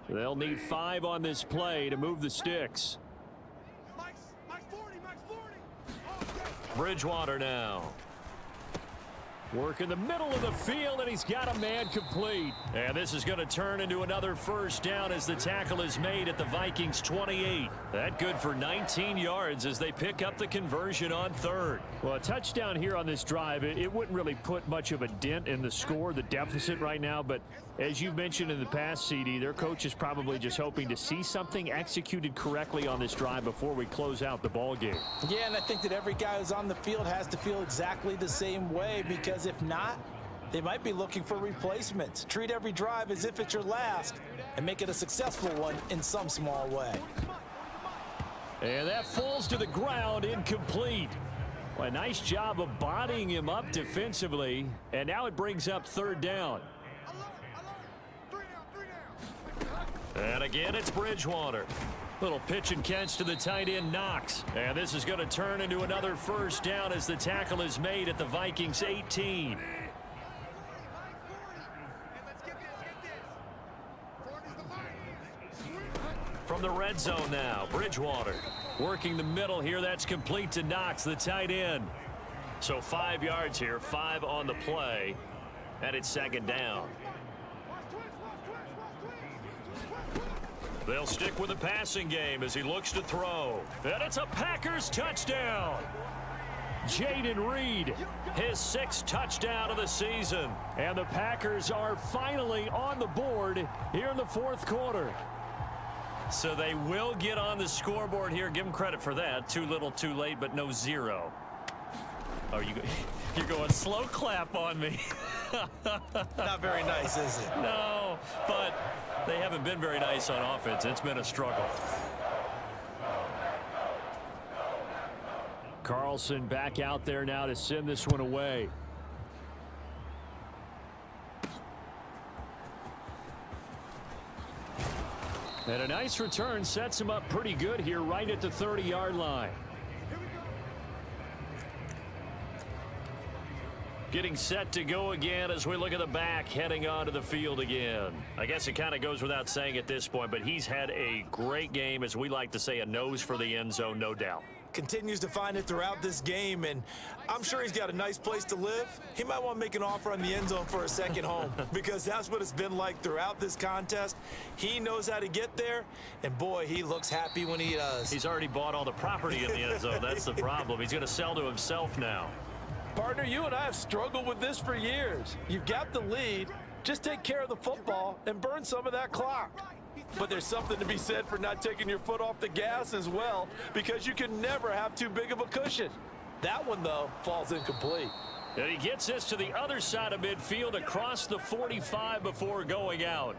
They'll need 5 on this play to move the sticks. Bridgewater now. Work in the middle of the field, and he's got a man complete. And this is going to turn into another first down as the tackle is made at the Vikings 28. That good for 19 yards as they pick up the conversion on 3rd. Well, a touchdown here on this drive, it wouldn't really put much of a dent in the score, the deficit right now. But as you mentioned in the past, CD, their coach is probably just hoping to see something executed correctly on this drive before we close out the ball game. Yeah, and I think that every guy who's on the field has to feel exactly the same way, because if not, they might be looking for replacements. Treat every drive as if it's your last and make it a successful one in some small way. And that falls to the ground, incomplete. Well, a nice job of bodying him up defensively, and now it brings up 3rd down. And again, it's Bridgewater. Little pitch and catch to the tight end, Knox. And this is going to turn into another first down as the tackle is made at the Vikings 18. From the red zone now, Bridgewater. Working the middle here, that's complete to Knox, the tight end. So 5 yards here, 5 on the play, and it's 2nd down. They'll stick with the passing game as he looks to throw. And it's a Packers touchdown. Jaden Reed, his 6th touchdown of the season. And the Packers are finally on the board here in the 4th quarter. So they will get on the scoreboard here. Give them credit for that. Too little, too late, but no 0. Oh, you're going slow clap on me. Not very nice, is it? No, but they haven't been very nice on offense. It's been a struggle. Carlson back out there now to send this one away. And a nice return sets him up pretty good here right at the 30-yard line. Getting set to go again as we look at the back heading onto the field again. I guess it kind of goes without saying at this point, but he's had a great game, as we like to say, a nose for the end zone, no doubt. Continues to find it throughout this game, and I'm sure he's got a nice place to live. He might want to make an offer on the end zone for a second home because that's what it's been like throughout this contest. He knows how to get there, and boy, he looks happy when he does. He's already bought all the property in the end zone. That's the problem. He's going to sell to himself now. Partner, you and I have struggled with this for years. You've got the lead. Just take care of the football and burn some of that clock. But there's something to be said for not taking your foot off the gas as well, because you can never have too big of a cushion. That one, though, falls incomplete. And he gets this to the other side of midfield across the 45 before going out.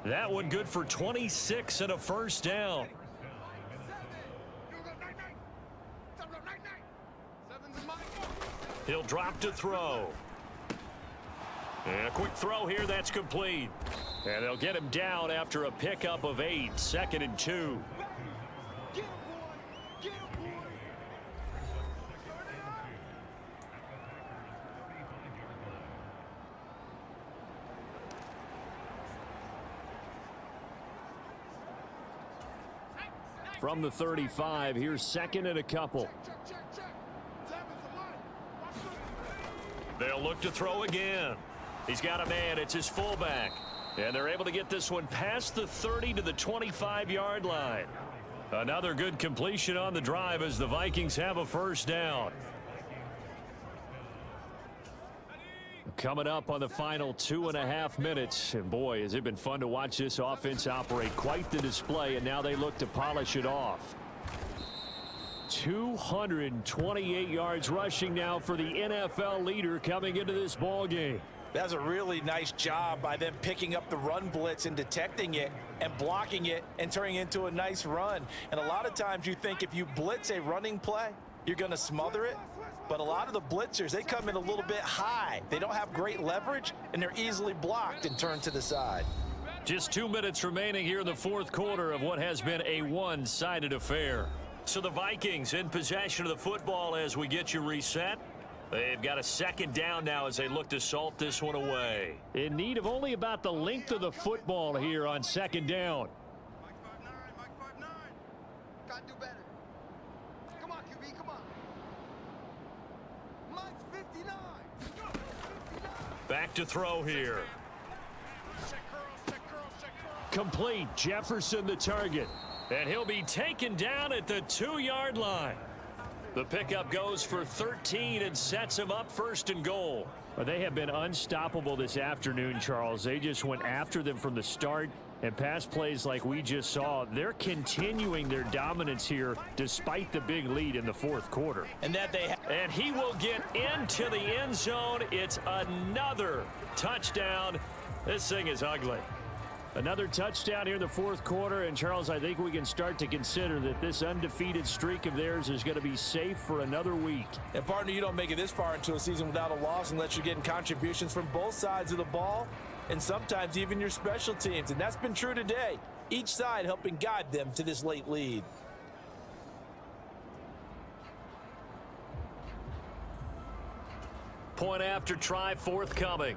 That one good for 26 and a first down. He'll drop to throw. And a quick throw here, that's complete. And they'll get him down after a pickup of 8, 2nd and 2. From the 35, here's 2nd and a couple. They'll look to throw again. He's got a man. It's his fullback. And they're able to get this one past the 30 to the 25-yard line. Another good completion on the drive as the Vikings have a first down. Coming up on the final 2.5 minutes. And boy, has it been fun to watch this offense operate. Quite the display, and now they look to polish it off. 228 yards rushing now for the NFL leader coming into this ball game. That's a really nice job by them picking up the run blitz and detecting it and blocking it and turning it into a nice run. And a lot of times you think if you blitz a running play, you're going to smother it. But a lot of the blitzers, they come in a little bit high. They don't have great leverage, and they're easily blocked and turned to the side. Just 2 minutes remaining here in the fourth quarter of what has been a one-sided affair. So the Vikings in possession of the football as we get you reset. They've got a second down now as they look to salt this one away. In need of only about the length of the football here on second down. Mike 5'9". Gotta do better. Come on, QB, come on. Mike's 59. Back to throw here. Check curls. Complete. Jefferson the target. And he'll be taken down at the 2-yard line. The pickup goes for 13 and sets him up 1st and goal. Well, they have been unstoppable this afternoon, Charles. They just went after them from the start, and pass plays like we just saw, they're continuing their dominance here despite the big lead in the fourth quarter. And he will get into the end zone. It's another touchdown. This thing is ugly. Another touchdown here in the fourth quarter, and Charles, I think we can start to consider that this undefeated streak of theirs is going to be safe for another week. And partner, you don't make it this far into a season without a loss unless you're getting contributions from both sides of the ball, and sometimes even your special teams, and that's been true today. Each side helping guide them to this late lead. Point after try forthcoming.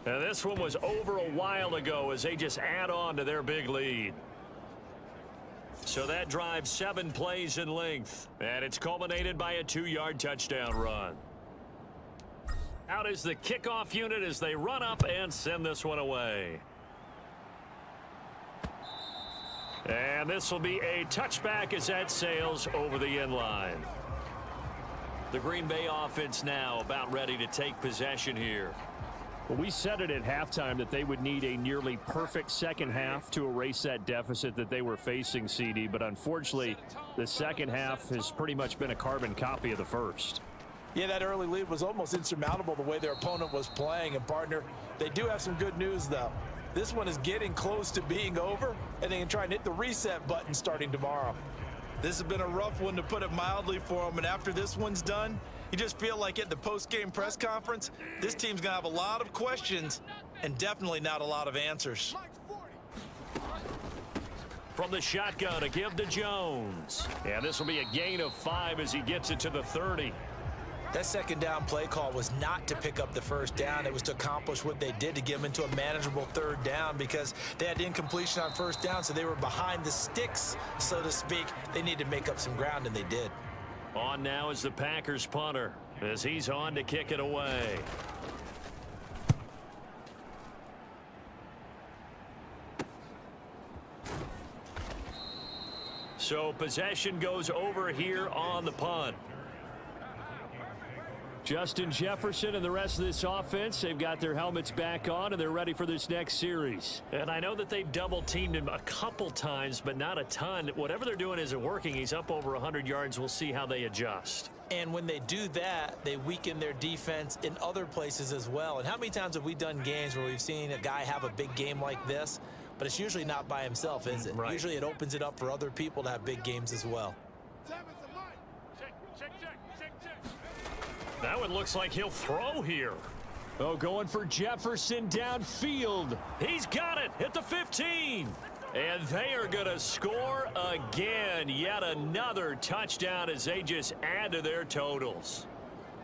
And this one was over a while ago as they just add on to their big lead. So that drive 7 plays in length, and it's culminated by a 2-yard touchdown run. Out is the kickoff unit as they run up and send this one away. And this will be a touchback as that sails over the end line. The Green Bay offense now about ready to take possession here. Well, we said it at halftime that they would need a nearly perfect second half to erase that deficit that they were facing, CD. But unfortunately, the second half has pretty much been a carbon copy of the first. Yeah, that early lead was almost insurmountable the way their opponent was playing. And partner, they do have some good news, though. This one is getting close to being over, and they can try and hit the reset button starting tomorrow. This has been a rough one, to put it mildly, for them. And after this one's done, you just feel like at the post-game press conference, this team's going to have a lot of questions and definitely not a lot of answers. from the shotgun to give to Jones. And this will be a gain of 5 as he gets it to the 30. That second down play call was not to pick up the first down. It was to accomplish what they did, to get them into a manageable third down, because they had incompletion on first down, so they were behind the sticks, so to speak. They needed to make up some ground, and they did. On now is the Packers punter as he's on to kick it away. So possession goes over here on the punt. Justin Jefferson and the rest of this offense, they've got their helmets back on, and they're ready for this next series. And I know that they've double-teamed him a couple times, but not a ton. Whatever they're doing isn't working. He's up over 100 yards. We'll see how they adjust. And when they do that, they weaken their defense in other places as well. And how many times have we done games where we've seen a guy have a big game like this, but it's usually not by himself, is it? Right. Usually it opens it up for other people to have big games as well. That one looks like he'll throw here. Oh, going for Jefferson downfield. He's got it at the 15. And they are going to score again. Yet another touchdown as they just add to their totals.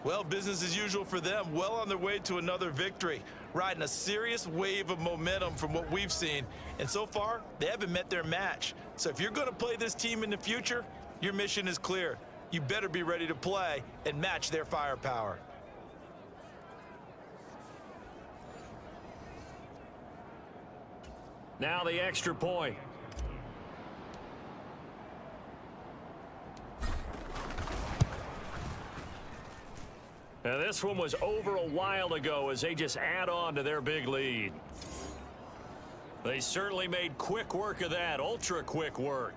Well, business as usual for them. Well on their way to another victory. Riding a serious wave of momentum from what we've seen. And so far, they haven't met their match. So if you're going to play this team in the future, your mission is clear. You better be ready to play and match their firepower. Now the extra point. Now this one was over a while ago as they just add on to their big lead. They certainly made quick work of that, ultra quick work.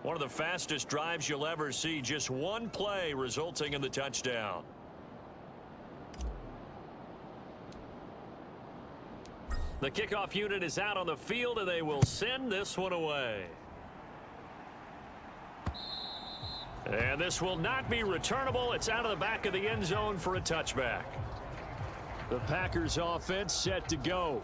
One of the fastest drives you'll ever see, just one play resulting in the touchdown. The kickoff unit is out on the field, and they will send this one away. And this will not be returnable. It's out of the back of the end zone for a touchback. The Packers offense set to go.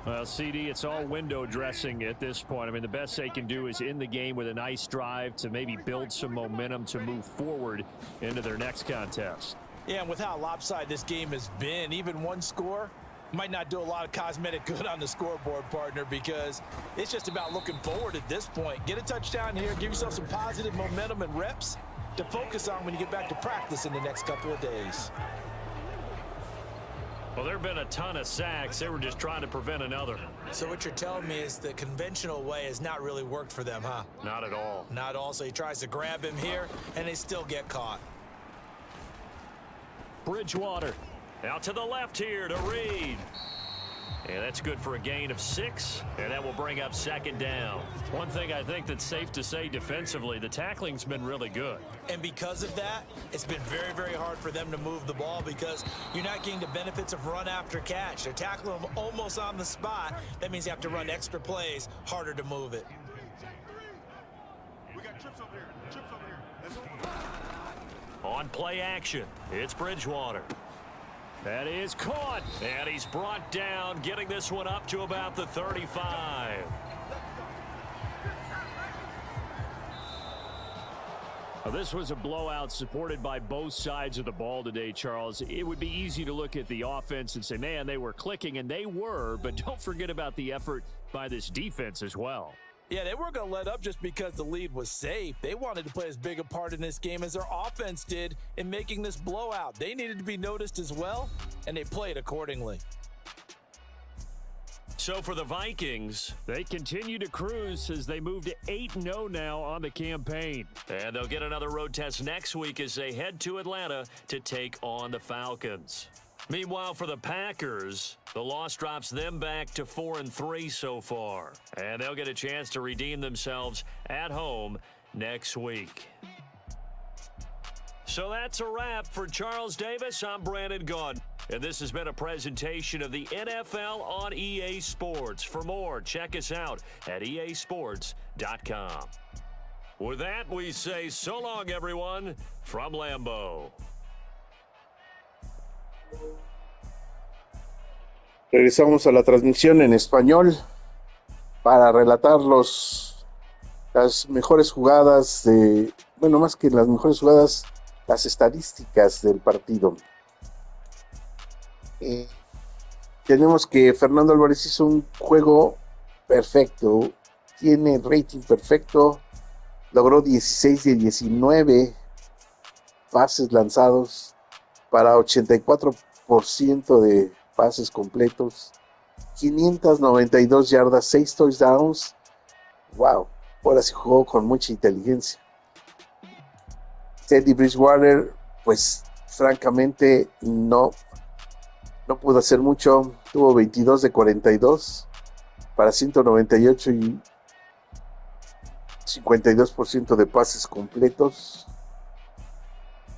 Well, CD, it's all window dressing at this point. I mean, the best they can do is in the game with a nice drive to maybe build some momentum to move forward into their next contest. Yeah, and with how lopsided this game has been, even one score might not do a lot of cosmetic good on the scoreboard, partner, because it's just about looking forward at this point. Get a touchdown here, give yourself some positive momentum and reps to focus on when you get back to practice in the next couple of days. Well, there have been a ton of sacks. They were just trying to prevent another. So what you're telling me is the conventional way has not really worked for them, huh? Not at all. Not all. So he tries to grab him here, and they still get caught. Bridgewater out to the left here to Reed. And that's good for a gain of 6, and that will bring up second down. One thing I think that's safe to say defensively, the tackling's been really good. And because of that, it's been very, very hard for them to move the ball because you're not getting the benefits of run after catch. They're tackling them almost on the spot. That means you have to run extra plays, harder to move it. We got trips over here. Trips over here. On play action, it's Bridgewater. That is caught, and he's brought down, getting this one up to about the 35. Well, this was a blowout supported by both sides of the ball today, Charles. It would be easy to look at the offense and say, man, they were clicking, and they were, but don't forget about the effort by this defense as well. Yeah, they weren't going to let up just because the lead was safe. They wanted to play as big a part in this game as their offense did in making this blowout. They needed to be noticed as well, and they played accordingly. So for the Vikings, they continue to cruise as they move to 8-0 now on the campaign. And they'll get another road test next week as they head to Atlanta to take on the Falcons. Meanwhile, for the Packers, the loss drops them back to 4-3 so far. And they'll get a chance to redeem themselves at home next week. So that's a wrap for Charles Davis. I'm Brandon Gaudin. And this has been a presentation of the NFL on EA Sports. For more, check us out at easports.com. With that, we say so long, everyone, from Lambeau. Regresamos a la transmisión en español para relatar los las mejores jugadas bueno, más que las mejores jugadas, las estadísticas del partido. Tenemos que Fernando Álvarez hizo un juego perfecto, tiene rating perfecto, logró 16 de 19 pases lanzados para 84% de pases completos, 592 yardas, 6 touchdowns. Wow, ahora sí jugó con mucha inteligencia. Teddy Bridgewater, pues francamente no pudo hacer mucho. Tuvo 22 de 42 para 198 y 52% de pases completos.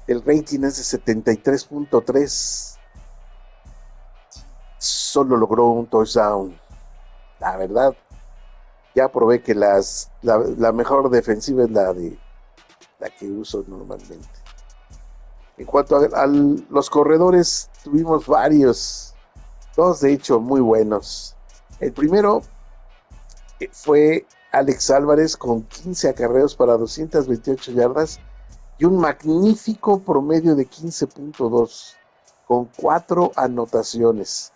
El rating es de 73.3. Solo logró un touchdown. La verdad, ya probé que la mejor defensiva es la que uso normalmente. En cuanto a los corredores, tuvimos varios, dos de hecho muy buenos. El primero fue Alex Álvarez con 15 acarreos para 228 yardas y un magnífico promedio de 15.2 con 4 anotaciones.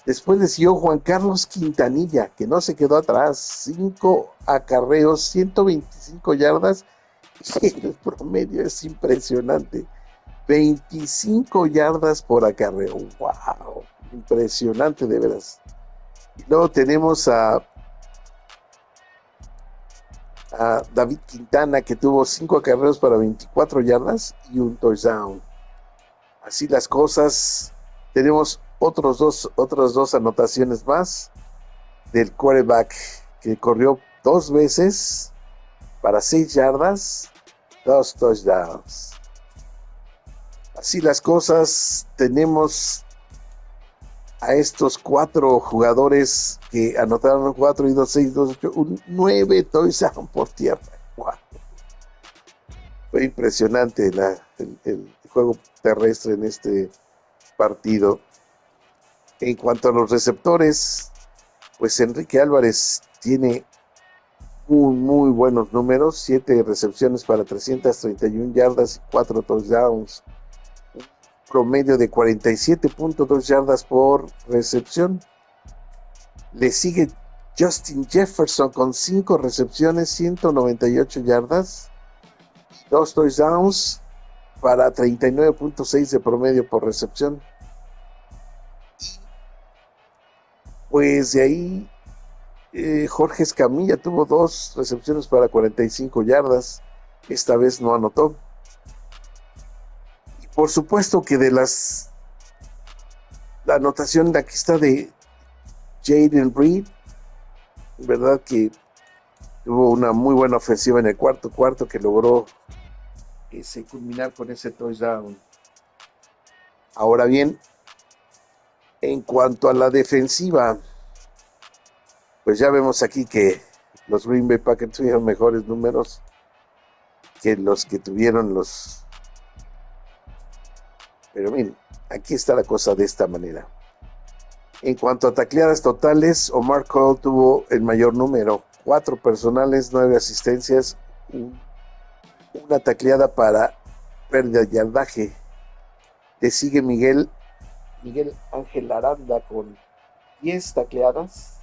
Después le siguió Juan Carlos Quintanilla, que no se quedó atrás, 5 acarreos, 125 yardas y el promedio es impresionante. 25 yardas por acarreo. ¡Wow! Impresionante, de veras. Y luego tenemos a David Quintana, que tuvo 5 acarreos para 24 yardas y un touchdown. Así las cosas. Tenemos otras dos anotaciones más del quarterback, que corrió 2 veces para 6 yardas, 2 touchdowns. Así las cosas, tenemos a estos 4 jugadores que anotaron 4 y 2, 6, 2, 8, un 9 touchdowns por tierra. Wow. Fue impresionante el juego terrestre en este partido. En cuanto a los receptores, pues Enrique Álvarez tiene muy buenos números, 7 recepciones para 331 yardas y 4 touchdowns. Promedio de 47.2 yardas por recepción. Le sigue Justin Jefferson con 5 recepciones, 198 yardas, 2 touchdowns para 39.6 de promedio por recepción. Pues de ahí Jorge Escamilla tuvo 2 recepciones para 45 yardas. Esta vez no anotó. Por supuesto que la anotación de aquí está de Jaden Reed, verdad que tuvo una muy buena ofensiva en el cuarto que logró culminar con ese touchdown. Ahora bien, en cuanto a la defensiva, pues ya vemos aquí que los Green Bay Packers tuvieron mejores números que los que tuvieron los... Pero miren, aquí está la cosa de esta manera. En cuanto a tacleadas totales, Omar Cole tuvo el mayor número, 4 personales, 9 asistencias, una tacleada para pérdida de yardaje. Le sigue Miguel Ángel Aranda con 10 tacleadas,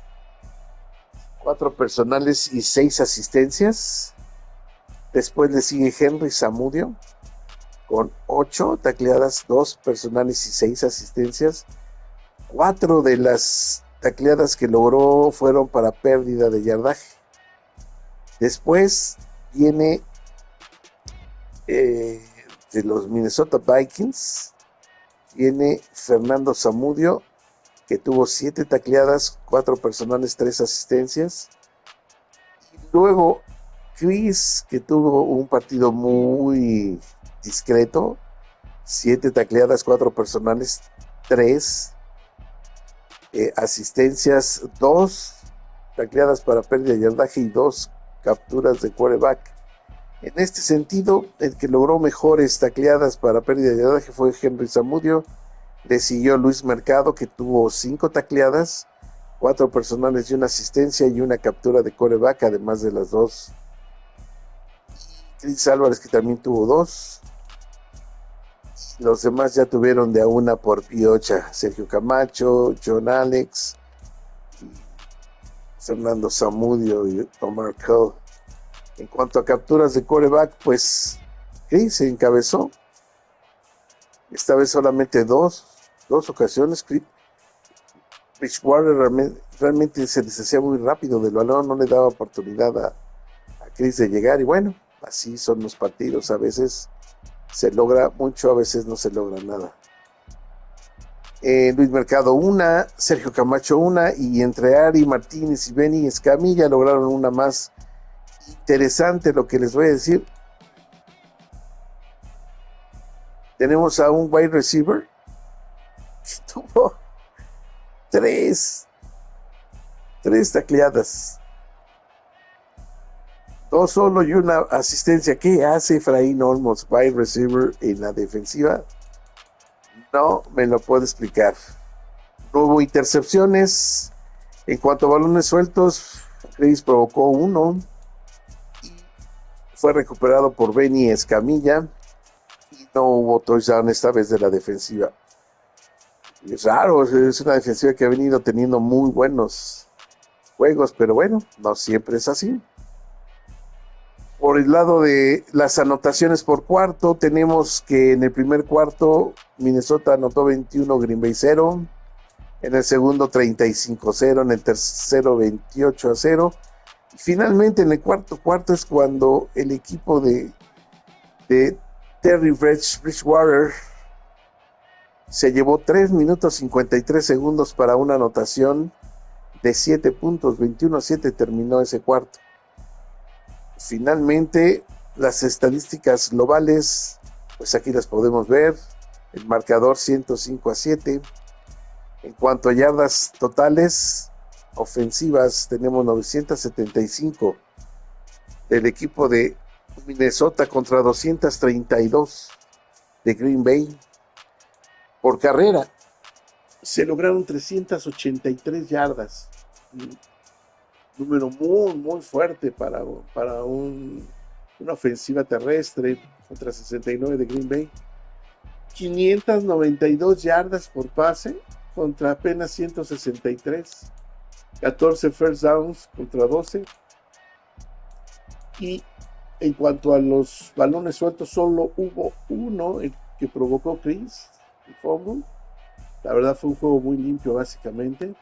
4 personales y 6 asistencias. Después le sigue Henry Zamudio con 8 tacleadas, 2 personales y 6 asistencias. 4 de las tacleadas que logró fueron para pérdida de yardaje. Después viene de los Minnesota Vikings, viene Fernando Zamudio, que tuvo 7 tacleadas, 4 personales, 3 asistencias. Y luego Chris, que tuvo un partido muy discreto, 7 tacleadas, 4 personales, 3 asistencias, 2 tacleadas para pérdida de yardaje y 2 capturas de quarterback. En este sentido, el que logró mejores tacleadas para pérdida de yardaje fue Henry Zamudio. Le siguió Luis Mercado, que tuvo 5 tacleadas, 4 personales y una asistencia y una captura de quarterback, además de las 2 Chris Álvarez, que también tuvo 2. Los demás ya tuvieron de a una por piocha. Sergio Camacho, John Alex, Fernando Zamudio y Omar Cole. En cuanto a capturas de quarterback, pues Chris se encabezó. Esta vez solamente dos ocasiones. Bridgewater realmente se deshacía muy rápido del balón, no le daba oportunidad a Chris de llegar. Y bueno, así son los partidos. A veces se logra mucho, a veces no se logra nada. Luis Mercado 1, Sergio Camacho 1, y entre Ari Martínez y Benny Escamilla lograron una más. Interesante lo que les voy a decir. Tenemos a un wide receiver que tuvo tres tacleadas, 2 solo y una asistencia. ¿Qué hace Efraín Olmos, wide receiver, en la defensiva? No me lo puedo explicar. No hubo intercepciones. En cuanto a balones sueltos, Chris provocó 1 y fue recuperado por Benny Escamilla, y no hubo touchdown esta vez de la defensiva. Es raro, es una defensiva que ha venido teniendo muy buenos juegos, pero bueno, no siempre es así. Por el lado de las anotaciones por cuarto, tenemos que en el primer cuarto Minnesota anotó 21, Green Bay 0. En el segundo 35-0, en el tercero 28-0. Y finalmente en el cuarto es cuando el equipo de Terry Bridgewater se llevó 3 minutos 53 segundos para una anotación de 7 puntos. 21-7 terminó ese cuarto. Finalmente, las estadísticas globales, pues aquí las podemos ver. El marcador 105-7. En cuanto a yardas totales ofensivas, tenemos 975 del equipo de Minnesota contra 232 de Green Bay. Por carrera, se lograron 383 yardas. Un número muy, muy fuerte para una ofensiva terrestre contra 69 de Green Bay. 592 yardas por pase contra apenas 163. 14 first downs contra 12. Y en cuanto a los balones sueltos, solo hubo uno el que provocó Chris, el fumble. La verdad fue un juego muy limpio básicamente.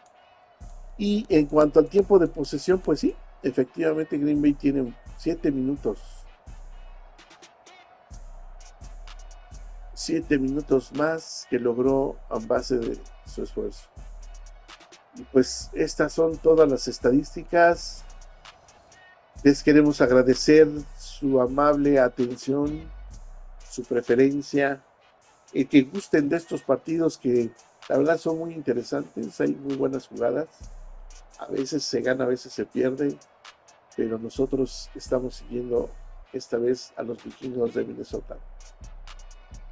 Y en cuanto al tiempo de posesión, pues sí, efectivamente Green Bay tiene 7 minutos. 7 minutos más que logró a base de su esfuerzo. Y pues estas son todas las estadísticas. Les queremos agradecer su amable atención, su preferencia, y que gusten de estos partidos que la verdad son muy interesantes. Hay muy buenas jugadas. A veces se gana, a veces se pierde, pero nosotros estamos siguiendo esta vez a los vikingos de Minnesota.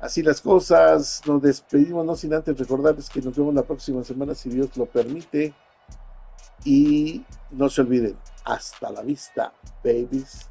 Así las cosas, nos despedimos, no sin antes recordarles que nos vemos la próxima semana si Dios lo permite. Y no se olviden, hasta la vista, babies.